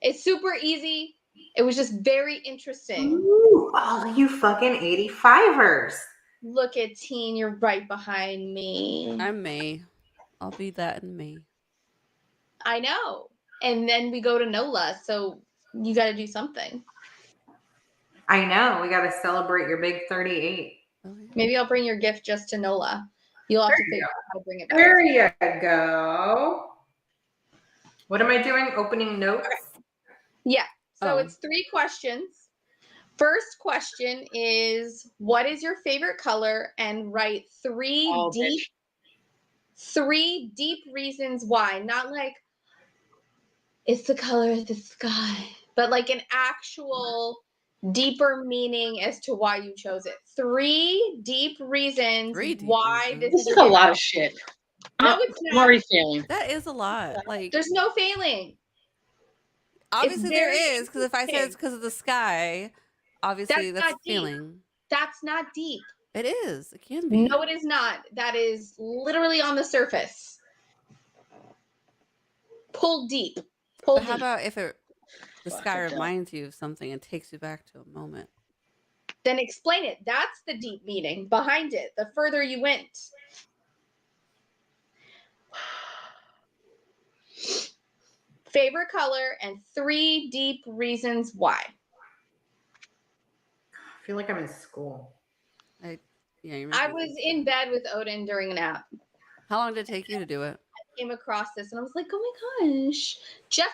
It's super easy. It was just very interesting. Ooh, all of you fucking 85ers. Look at Teen, you're right behind me. I'm May. I'll be that in May. I know. And then we go to NOLA, so you got to do something. I know. We got to celebrate your big 38. Oh, yeah. Maybe I'll bring your gift just to NOLA. You'll have to figure out how to bring it back. There you go. What am I doing? Opening notes? Yeah. So Oh. it's 3 questions. First question is, what is your favorite color? And write 3 deep reasons why. Not like, it's the color of the sky. But like an actual deeper meaning as to why you chose it. 3 deep reasons why reasons. this This is is your a lot favorite. of shit. No, I'm it's I'm not. already failing. That is a lot. Like, There's no failing. obviously there very is, because if I said it's interesting. because of the sky, obviously That's that's not a deep. feeling. That's not deep. It is. It can be. No, it is not. That is literally on the surface. Pull deep. Pull But how deep. about if the Fuck, sky I don't. reminds you of something and takes you back to a moment? Then explain it. That's the deep meaning behind it. The further you went. Favorite color and 3 deep reasons why. I feel like I'm in school. Yeah, you're I making was sense. in bed with Odin during a nap. How long did it take you to do it? Came across this and I was like, oh my gosh, Jessica,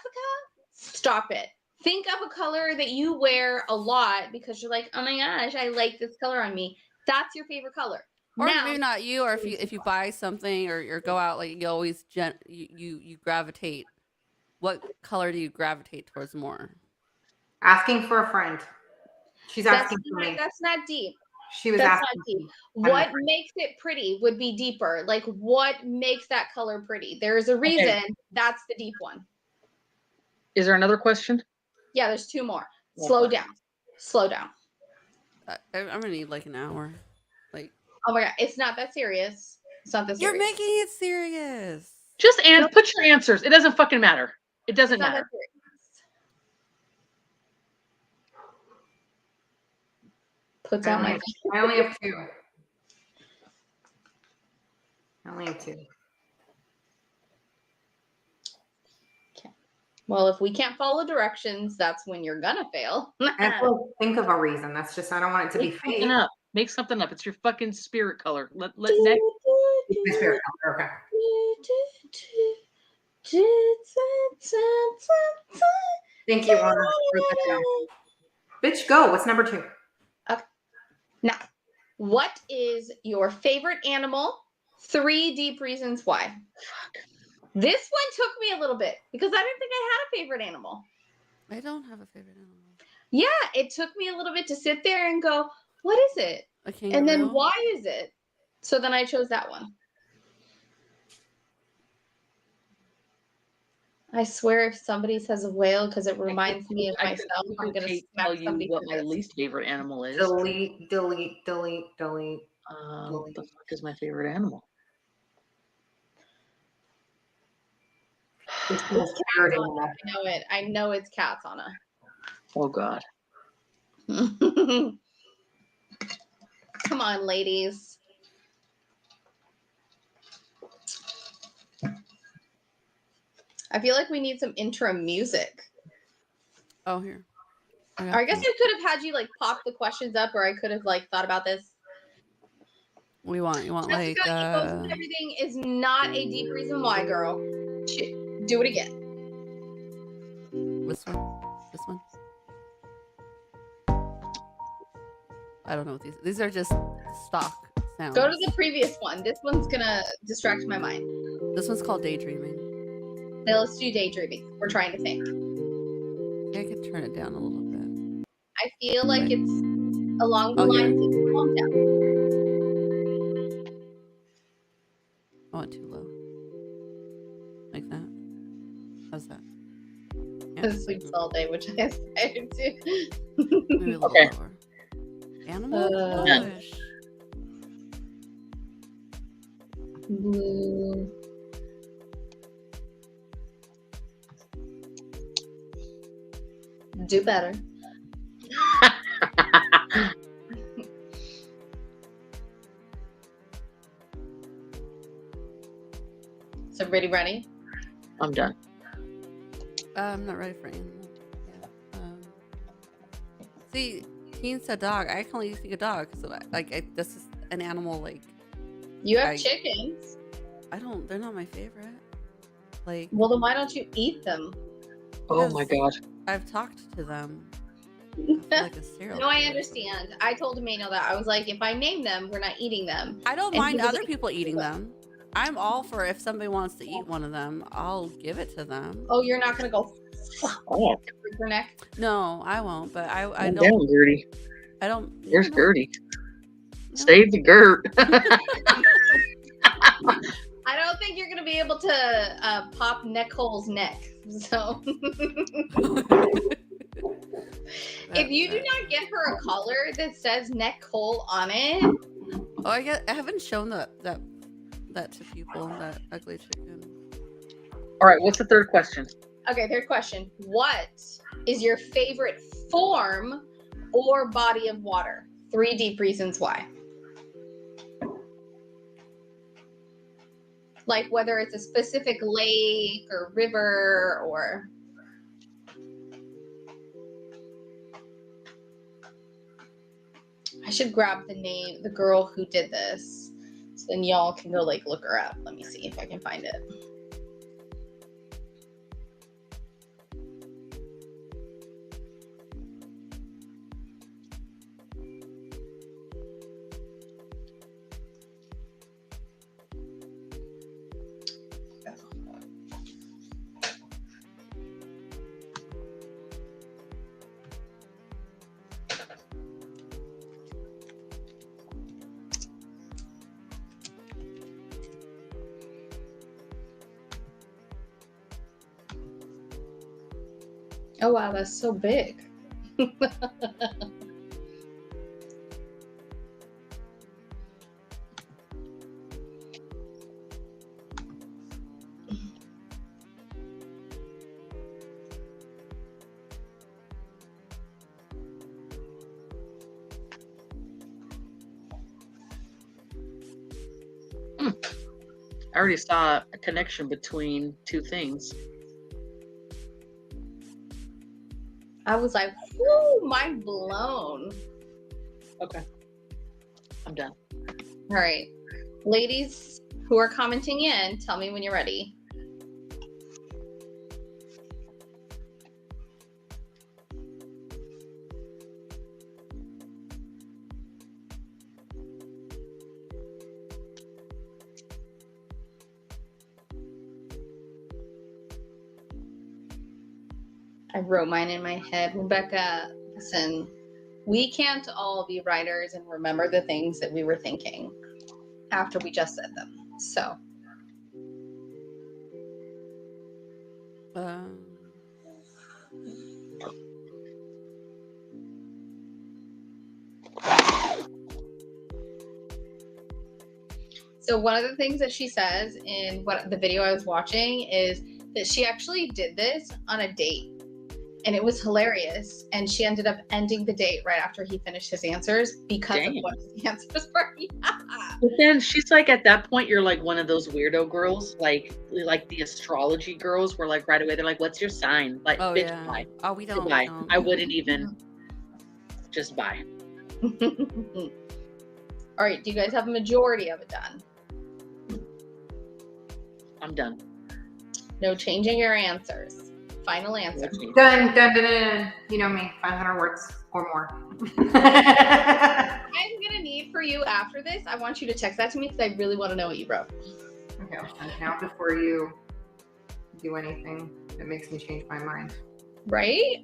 stop it. Think of a color that you wear a lot because you're like, oh my gosh, I like this color on me. That's your favorite color. Or Now, maybe not you, or if you buy something or go out, like you always you gravitate. What color do you gravitate towards more? Asking for a friend. She's asking for me. that's not deep. She was That's asking not deep. me. What makes it pretty would be deeper. Like what makes that color pretty? There's a reason. That's the deep one. Is there another question? Yeah, there's 2 more. Yeah, Slow fuck. down. Slow down. I'm gonna need like an hour. Like, Oh my god, it's not that serious. It's not that serious. you're making it serious. Just put your answers. It doesn't fucking matter. It doesn't It's not that matter. serious. Put down my. I only have 2. I only have 2. Well, if we can't follow directions, that's when you're gonna fail. I have to think of a reason. That's just I don't want it to be Make fake. something up. Make something up. It's your fucking spirit color. Let next. It's my spirit color. Okay. Thank you, Anna. Wrote that down. Bitch, go. What's number 2? Now, what is your favorite animal? 3 deep reasons why. This one took me a little bit because I didn't think I had a favorite animal. I don't have a favorite animal. Yeah, it took me a little bit to sit there and go, what is it? A kangaroo. And then why is it? So then I chose that one. I swear if somebody says a whale because it reminds me of myself, I'm going to tell smack you somebody what for my this. least favorite animal is. Delete. What the fuck is my favorite animal? It's It's my cats, spirit Anna. animal. I know it. I know it's cats, Anna. Oh God. Come on, ladies. I feel like we need some intro music. Oh, here. Or I guess I could have had you like pop the questions up, or I could have like thought about this. You want like Jessica, most of everything is not a deep reason why, girl. Do it again. this one? This one? I don't know what these are just stock sounds. Go to the previous one. This one's gonna distract my mind. This one's called daydreaming. Now let's do daydreaming. We're trying to think. I could turn it down a little bit. I feel like it's along the Oh, lines of calm down. I want too low. Like that. How's that? It sleeps all day, which I aspire to. Maybe a little Okay. lower. Animal? Done. Gosh. Blue. Do better. So everybody ready? I'm done. I'm not ready for animal. Yeah. See, Keen said dog. I can only think of dog because this is an animal. Like, You have chickens. I don't. They're not my favorite. Like, Well, then why don't you eat them? Oh my God. I've talked to them. I feel like a serial No, I killer. understand. I told Emmanuel that. I was like, if I name them, we're not eating them. I don't And mind he was other like, people eating them. I'm all for if somebody wants to eat one of them, I'll give it to them. Oh, you're not gonna go Oh, Her neck. No, I won't. But I calm don't. down, Gertie. I don't. Where's no, Gertie? no. Save the Gert. I don't think you're gonna be able to pop Nicole's neck. So if you do not get her a collar that says Nicole on it, Oh, I haven't shown that to people. That ugly chicken. All right, what's the third question? okay. Third question: what is your favorite form or body of water? 3 deep reasons why. Like whether it's a specific lake or river or. I should grab the girl who did this, so then y'all can go like look her up. Let me see if I can find it. Oh wow, that's so big. I already saw a connection between two things. I was like, whoo, mind blown. Okay. I'm done. All right. Ladies who are commenting in, tell me when you're ready. I wrote mine in my head. Rebecca, listen, we can't all be writers and remember the things that we were thinking after we just said them. So, so one of the things that she says in what the video I was watching is that she actually did this on a date. And it was hilarious. And she ended up ending the date right after he finished his answers because Dang. of what his answers were. Yeah. But then she's like, at that point, you're like one of those weirdo girls, like the astrology girls, where like right away they're like, "What's your sign?" Like, Oh bitch, yeah. bye. Oh, we don't. Goodbye. don't. I wouldn't even. Just bye. All right. Do you guys have a majority of it done? I'm done. No changing your answers. Final answer. Done, done, done, done. You know me, 500 words or more. I'm gonna need for you after this. I want you to text that to me because I really want to know what you wrote. Okay, and now before you do anything that makes me change my mind. Right?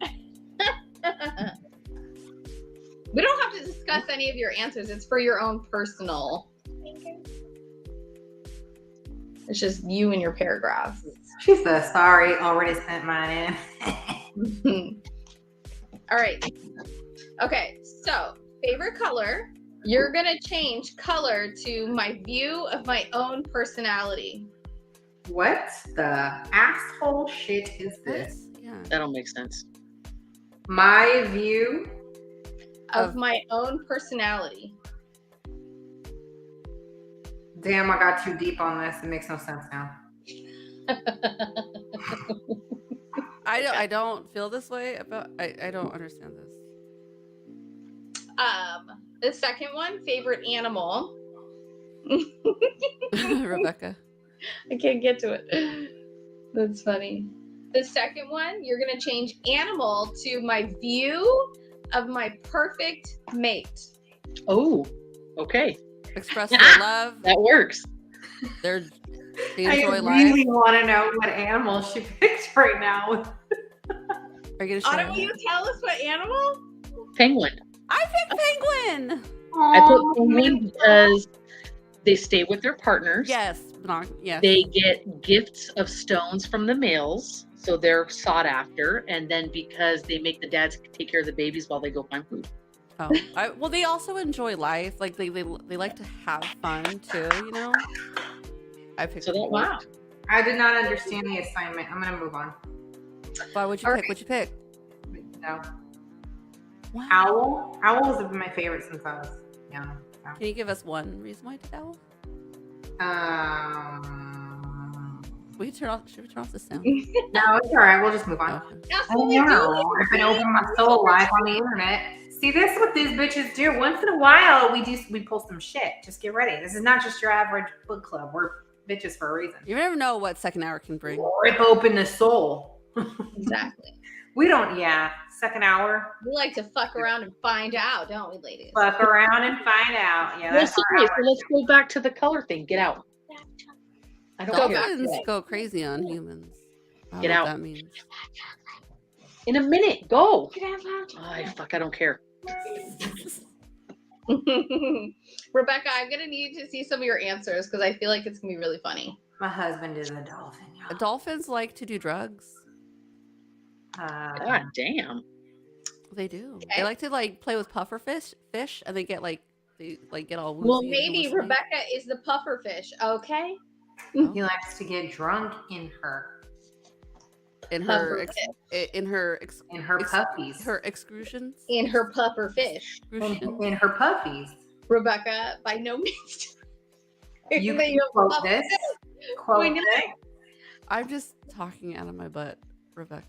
We don't have to discuss any of your answers. It's for your own personal. It's just you and your paragraphs. She says, sorry, already sent mine in. All right. Okay, so favorite color. You're going to change color to my view of my own personality. What the asshole shit is this? Yeah. That'll make sense. My view Of my own personality. Damn, I got too deep on this. It makes no sense now. I don't feel this way about. I don't understand this. The second one, favorite animal. Rebecca. I can't get to it. That's funny. The second one, you're going to change animal to my view of my perfect mate. Oh, okay. Express their love. That works. They I enjoy really life. want to know what animal she picked right now. Are you gonna Autumn, will you tell us what animal? Penguin. I picked penguin. I put penguin because they stay with their partners. Yes, yes. They get gifts of stones from the males, so they're sought after. And then because they make the dads take care of the babies while they go find food. Oh, well, they also enjoy life. Like they like to have fun too. You know. I picked. So that Wow. worked. I did not understand the assignment. I'm gonna move on. Why would you All pick? What'd you pick? No. Wow. Owl was my favorite since I was young. So. Can you give us one reason why you did owl? Should we turn off the sound? No, it's all right. We'll just move on. Okay. That's I what we know. do. I've been opening my soul live on the internet. See, this is what these bitches do. Once in a while, we pull some shit. Just get ready. This is not just your average book club. We're bitches for a reason. You never know what second hour can bring. Rip open the soul. Exactly. We don't. Yeah, second hour. We like to fuck around and find out, don't we, ladies? Fuck around and find out. Yeah, Well, that's so, our wait, hour. so let's go back to the color thing. Get out. I don't care. Dolphins go crazy on humans. I don't Get know out. what that means. In a minute. Go. Get out, out. I don't care. Rebecca, I'm gonna need to see some of your answers because I feel like it's gonna be really funny. My husband is a dolphin. y'all. Dolphins like to do drugs. God damn. They do. Okay. They like to like play with puffer fish, and they get get all woozy. Well, and maybe hallucinate. Rebecca is the puffer fish. Okay. Oh. He likes to get drunk in her in Puffer her puppies. her excrusions. In her puffer fish. Excrusions. In her puppies. Rebecca, by no means. You That can you have quote puffer this. fish. Quote Why not? this. I'm just talking out of my butt, Rebecca.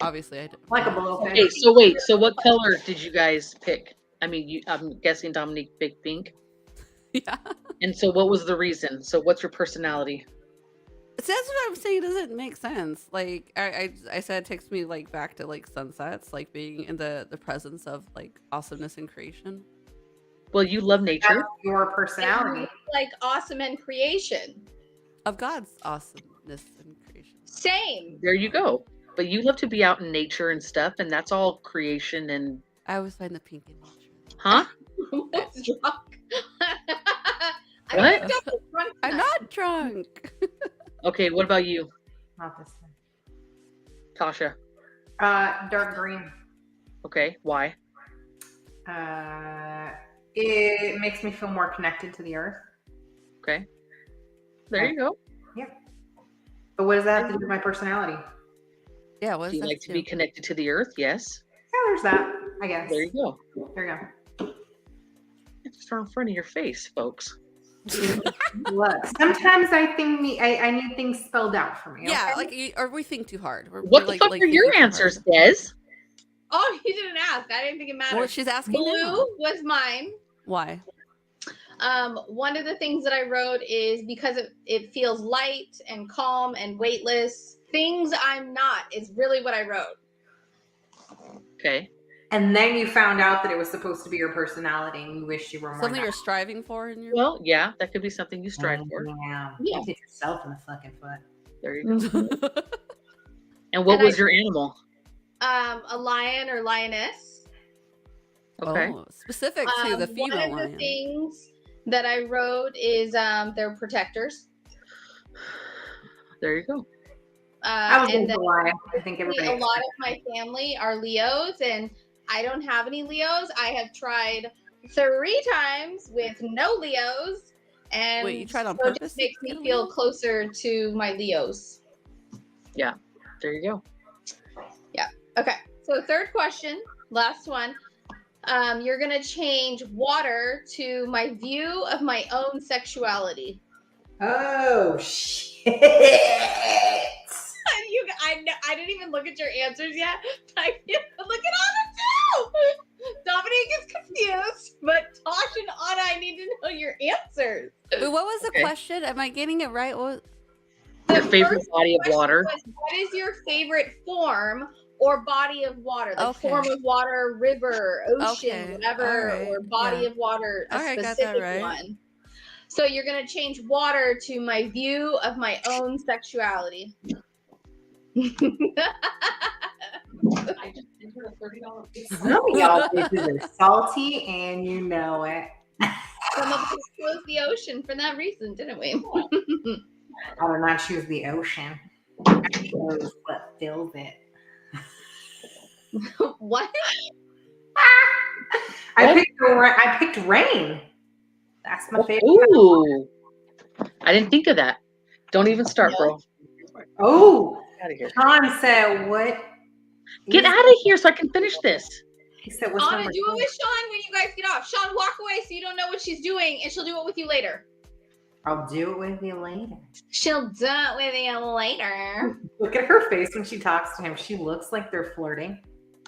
Obviously, I didn't. Like a blowfish. Okay, so wait. So what color did you guys pick? I mean, I'm guessing Dominique picked pink. Yeah. And so what was the reason? So what's your personality? So that's what I'm saying. It doesn't make sense. Like I said, it takes me like back to like sunsets, like being in the presence of like awesomeness and creation. Well, you love nature. That's your personality. Like awesome and creation. Of God's awesomeness and creation. Same. There you go. But you love to be out in nature and stuff, and that's all creation and I always find the pink in nature. huh? What's drunk? What? I'm drunk I'm tonight. not drunk. Okay, what about you, Not this one. Tasha? Dark green. Okay, why? It makes me feel more connected to the earth. Okay. There you go. But what does that have to do with my personality? Yeah, what Do is you that like to do? be connected to the earth? Yes. Yeah, there's that. I guess. There you go. There you go. It's right in front of your face, folks. Look, sometimes I need things spelled out for me. Yeah, okay? like or we think too hard. What the fuck are your thinking too answers, hard. Des? Oh, you didn't ask. I didn't think it mattered. Well, she's asking Blue now. was mine. Why? One of the things that I wrote is because it feels light and calm and weightless. Things I'm not is really what I wrote. Okay. And then you found out that it was supposed to be your personality, and you wish you were more. Something that. you're striving for in your Well, yeah, that could be something you strive for. Yeah. Yeah. You hit yourself in the fucking foot. There you go. Mm. And what And was your animal? A lion or lioness. Okay. Oh, specific to the female One of lion. the things that I wrote is they're protectors. There you go. I was And going to lie. I think everybody. a lot of my family are Leos, and I don't have any Leos. I have tried 3 times with no Leos, and Wait, you tried on so it purpose just to makes get me a feel Leo? closer to my Leos. There you go. Okay, so third question, last one. You're gonna change water to my view of my own sexuality. Oh shit! I didn't even look at your answers yet. I look at Anna too. Dominique is confused, but Tosh and Anna, I need to know your answers. Wait, what was the Okay. question? Am I getting it right? What was... Your The favorite first body of question water? was, what is your favorite form or body of water? Like Okay. form of water, river, ocean, Okay, whatever, alright, or body yeah. of water, a Alright, got that specific right. one. So you're gonna change water to my view of my own sexuality. Some of y'all bitches are salty and you know it. Some of us chose the ocean for that reason, didn't we? I would not choose the ocean. I chose what fills it. What? I picked rain. That's my favorite. Ooh. I didn't think of that. Don't even start, bro. Oh, Out of here. Sean said what? Get out of here so I can finish this. He said what's Anna, number do it 2? with Sean when you guys get off. Sean, walk away so you don't know what she's doing, and she'll do it with you later. I'll do it with you later. She'll do it with you later. Look at her face when she talks to him. She looks like they're flirting.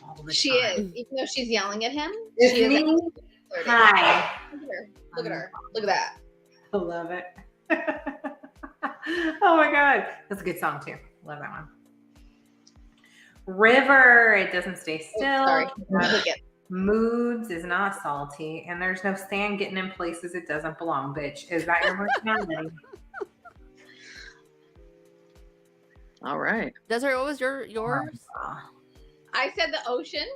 All the She time. is, even though she's yelling at him. It's She is me. flirting. Hi. Look at her. Look at her. Look at that. I love it. Oh my god. That's a good song too. Love that one. River, it doesn't stay still. Sorry. Look at Moods is not salty, and there's no sand getting in places it doesn't belong, bitch. Is that your personality? All right. Desiree, what was yours? I said the ocean.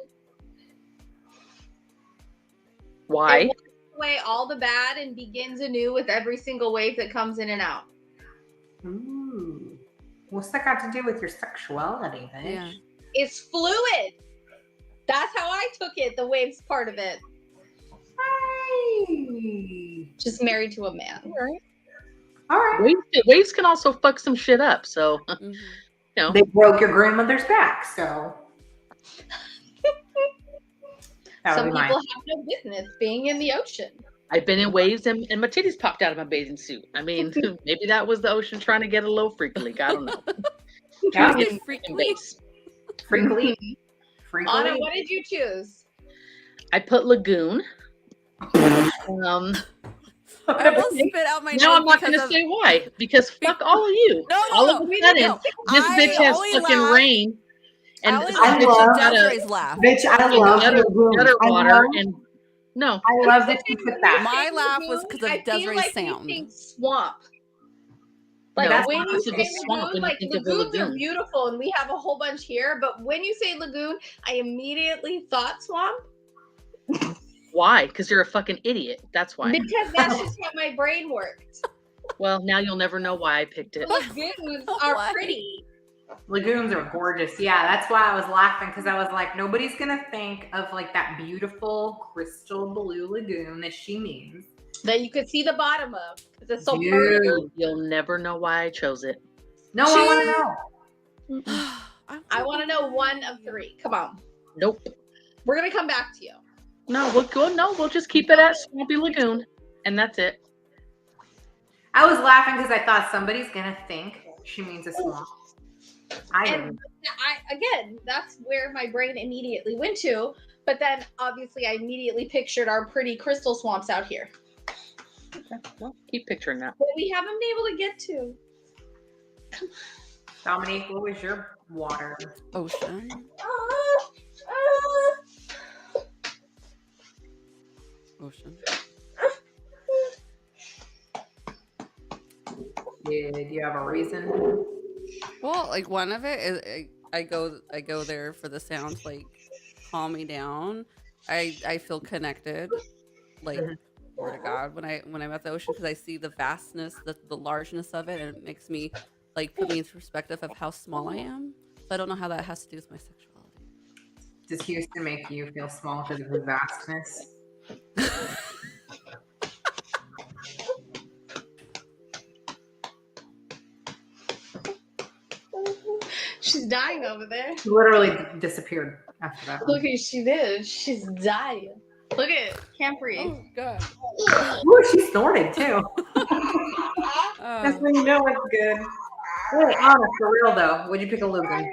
Why? It wipes away all the bad and begins anew with every single wave that comes in and out. Ooh. What's that got to do with your sexuality, bitch? Yeah. It's fluid. That's how I took it, the waves part of it. Hi. Just married to a man. All right. Waves can also fuck some shit up. So, Mhm. you know. They broke your grandmother's back, so. That Some would be people mine. have no business being in the ocean. I've been in waves and my titties popped out of my bathing suit. I mean, maybe that was the ocean trying to get a little freak leak. I don't know. Yeah. Get Freak in leak. base. Freakly. Anna, what did you choose? I put lagoon. I almost spit out my Now I'm notes not going to because of- say why. Because fuck all of you. No, all no, of a no, sudden, no. this I bitch has only fucking laughed- rain. And I only this laughed bitch love has at got a Desiree's laugh. Bitch, I fucking love gutter, lagoon. gutter I water. love- And no. I love that you put that. My laugh was because of I feel Desiree's like sound. you think swamp. Like No, when you it's a say swamp lagoon, when you like think of a lagoons are lagoon. beautiful and we have a whole bunch here, but when you say lagoon, I immediately thought swamp Why? Because you're a fucking idiot. That's why. because that's just how my brain worked. Well, now you'll never know why I picked it. Lagoons are Why? pretty. Lagoons are gorgeous. Yeah, that's why I was laughing because I was like, nobody's gonna think of like that beautiful crystal blue lagoon that she means. That you could see the bottom of because it's so Dude. pretty. You'll never know why I chose it. No, I want to know. I want to know 1 of 3. Come on, Nope. we're gonna come back to you. No, we'll go. No, we'll just keep it at Swampy Lagoon, and that's it. I was laughing because I thought somebody's gonna think she means a swamp. I And didn't. again, that's where my brain immediately went to. But then, obviously, I immediately pictured our pretty crystal swamps out here Okay, well, keep picturing that. that we haven't been able to get to. Dominique, what was your water? Ocean. Ocean. Did you have a reason? Well, like one of it is I go there for the sound to like calm me down. I feel connected, like Lord of God when I'm at the ocean because I see the vastness, the largeness of it, and it makes me like put me into perspective of how small I am. So I don't know how that has to do with my sexuality. Does Houston make you feel small because of the vastness? She's dying over there. She literally disappeared after that. Look at she did. She's dying. Look at can't breathe. Oh God. Ooh, she snorted too. Oh. That's when you know it's good. Wait, Anna, for real though, would you pick a lagoon?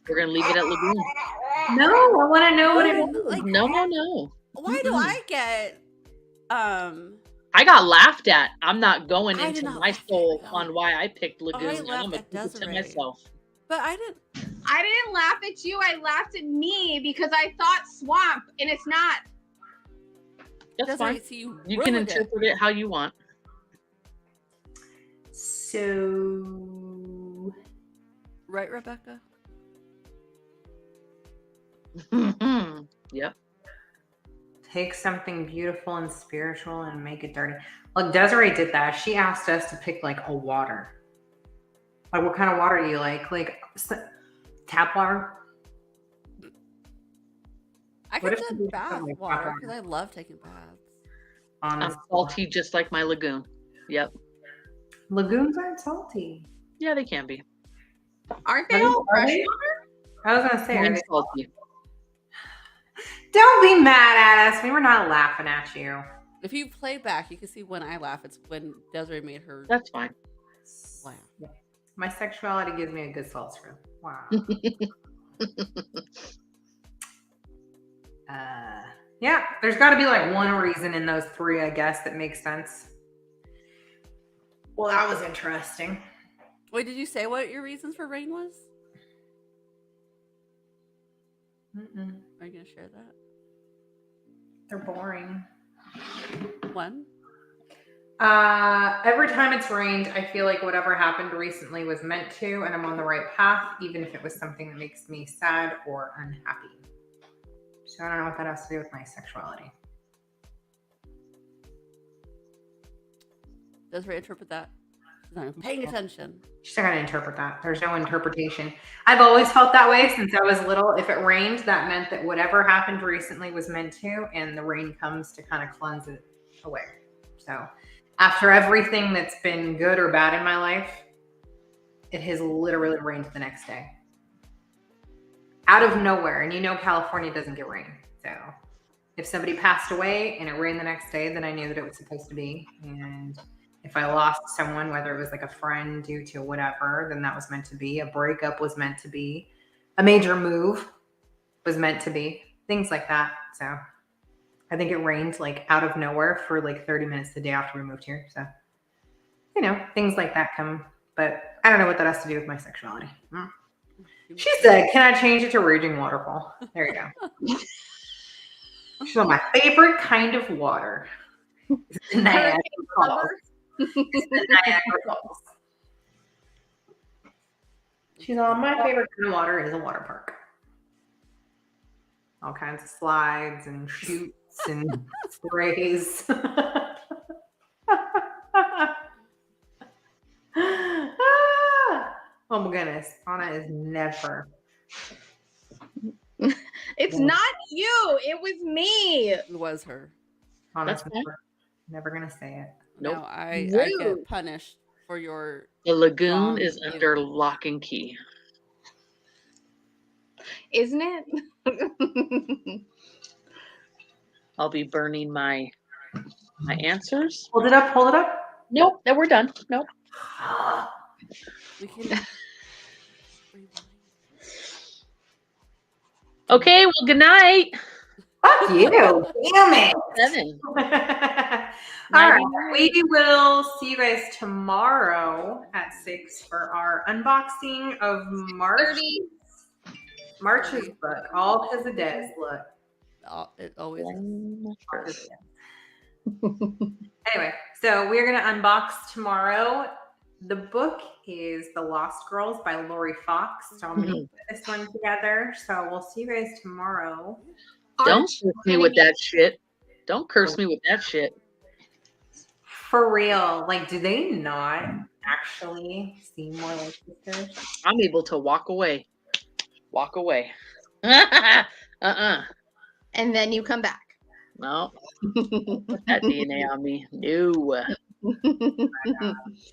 We're gonna leave it at Lagoon. No, I want to know what it is. Like, No, no, no. why do I get I got laughed at. I'm not going I into did not my laugh soul at on why I picked Lagoon. I and laughed I'm gonna at keep it to Desiree. myself. but I didn't I didn't laugh at you. I laughed at me because I thought swamp, and it's not. That's Desiree, fine. see you You can ruined it. interpret it how you want. So, Right, Rebecca? Yep. Take something beautiful and spiritual and make it dirty. Look, Desiree did that. She asked us to pick like a water. Like, what kind of water do you like? Like tap water? I What could if we do did bath something like water tap because I love taking baths. I'm Honestly. salty just like my lagoon. Yep. Lagoons aren't salty. Yeah, they can be. Aren't they all Are fresh they? water? I was gonna say, are Mine's they- salty. don't be mad at us. We were not laughing at you. If you play back, you can see when I laugh. It's when Desiree made her That's fine. laugh. My sexuality gives me a good salt screw. Wow. Yeah, there's got to be like one reason in those three, I guess, that makes sense. Well, that was interesting. Wait, did you say what your reasons for rain was? Mm-mm. Are you gonna share that? They're boring. One. Every time it's rained, I feel like whatever happened recently was meant to, and I'm on the right path, even if it was something that makes me sad or unhappy. So I don't know what that has to do with my sexuality. Desiree, interpret that. She's not even paying attention. She's not going to interpret that. There's no interpretation. I've always felt that way since I was little. If it rained, that meant that whatever happened recently was meant to, and the rain comes to kind of cleanse it away. So after everything that's been good or bad in my life, it has literally rained the next day. Out of nowhere. And you know California doesn't get rain. So if somebody passed away and it rained the next day, then I knew that it was supposed to be. And if I lost someone, whether it was like a friend due to whatever, then that was meant to be. A breakup was meant to be. A major move was meant to be. Things like that. So I think it rained like out of nowhere for like 30 minutes the day after we moved here. So, you know, things like that come. But I don't know what that has to do with my sexuality. She said, can I change it to Raging Waterfall? There you go. She's on my favorite kind of water. It's the Niagara Falls. It's the Niagara Falls. She's on my favorite kind of water is a water park. All kinds of slides and chutes and sprays. Oh my goodness. Anna is never. It's not you. It was me. It was her. Anna's That's fine. never going to say it. Nope. Now I Rude. get punished for your. The lagoon Wrong is either. under lock and key. Isn't it? I'll be burning my answers. Hold it up. Hold it up. Nope, that we're done. Nope. We can. Okay, well, good night. Fuck you. Damn it. 7. All right. We will see you guys tomorrow at 6 for our unboxing of March's book. All because of Des. Look. It always is. Anyway, so we're going to unbox tomorrow. The book is The Lost Girls by Lori Fox. So I'm going to put this one together. So we'll see you guys tomorrow. Don't curse me with that shit. Don't curse me with that shit. For real. Like, do they not actually seem more like sisters? I'm able to walk away. Walk away. Uh-uh. And then you come back. No. Put that DNA on me. No.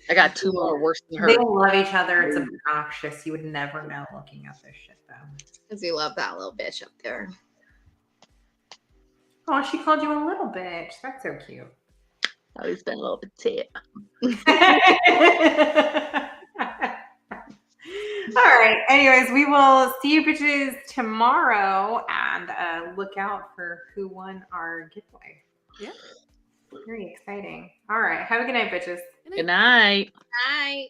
I got 2 more worse than her. They love each other. It's obnoxious. You would never know looking at this shit, though. Because you love that little bitch up there. Oh, she called you a little bitch. That's so cute. Always been a little bit tit. All right. Anyways, we will see you bitches tomorrow and look out for who won our giveaway. Yeah. Very exciting. All right. Have a good night, bitches. Good night. Bye.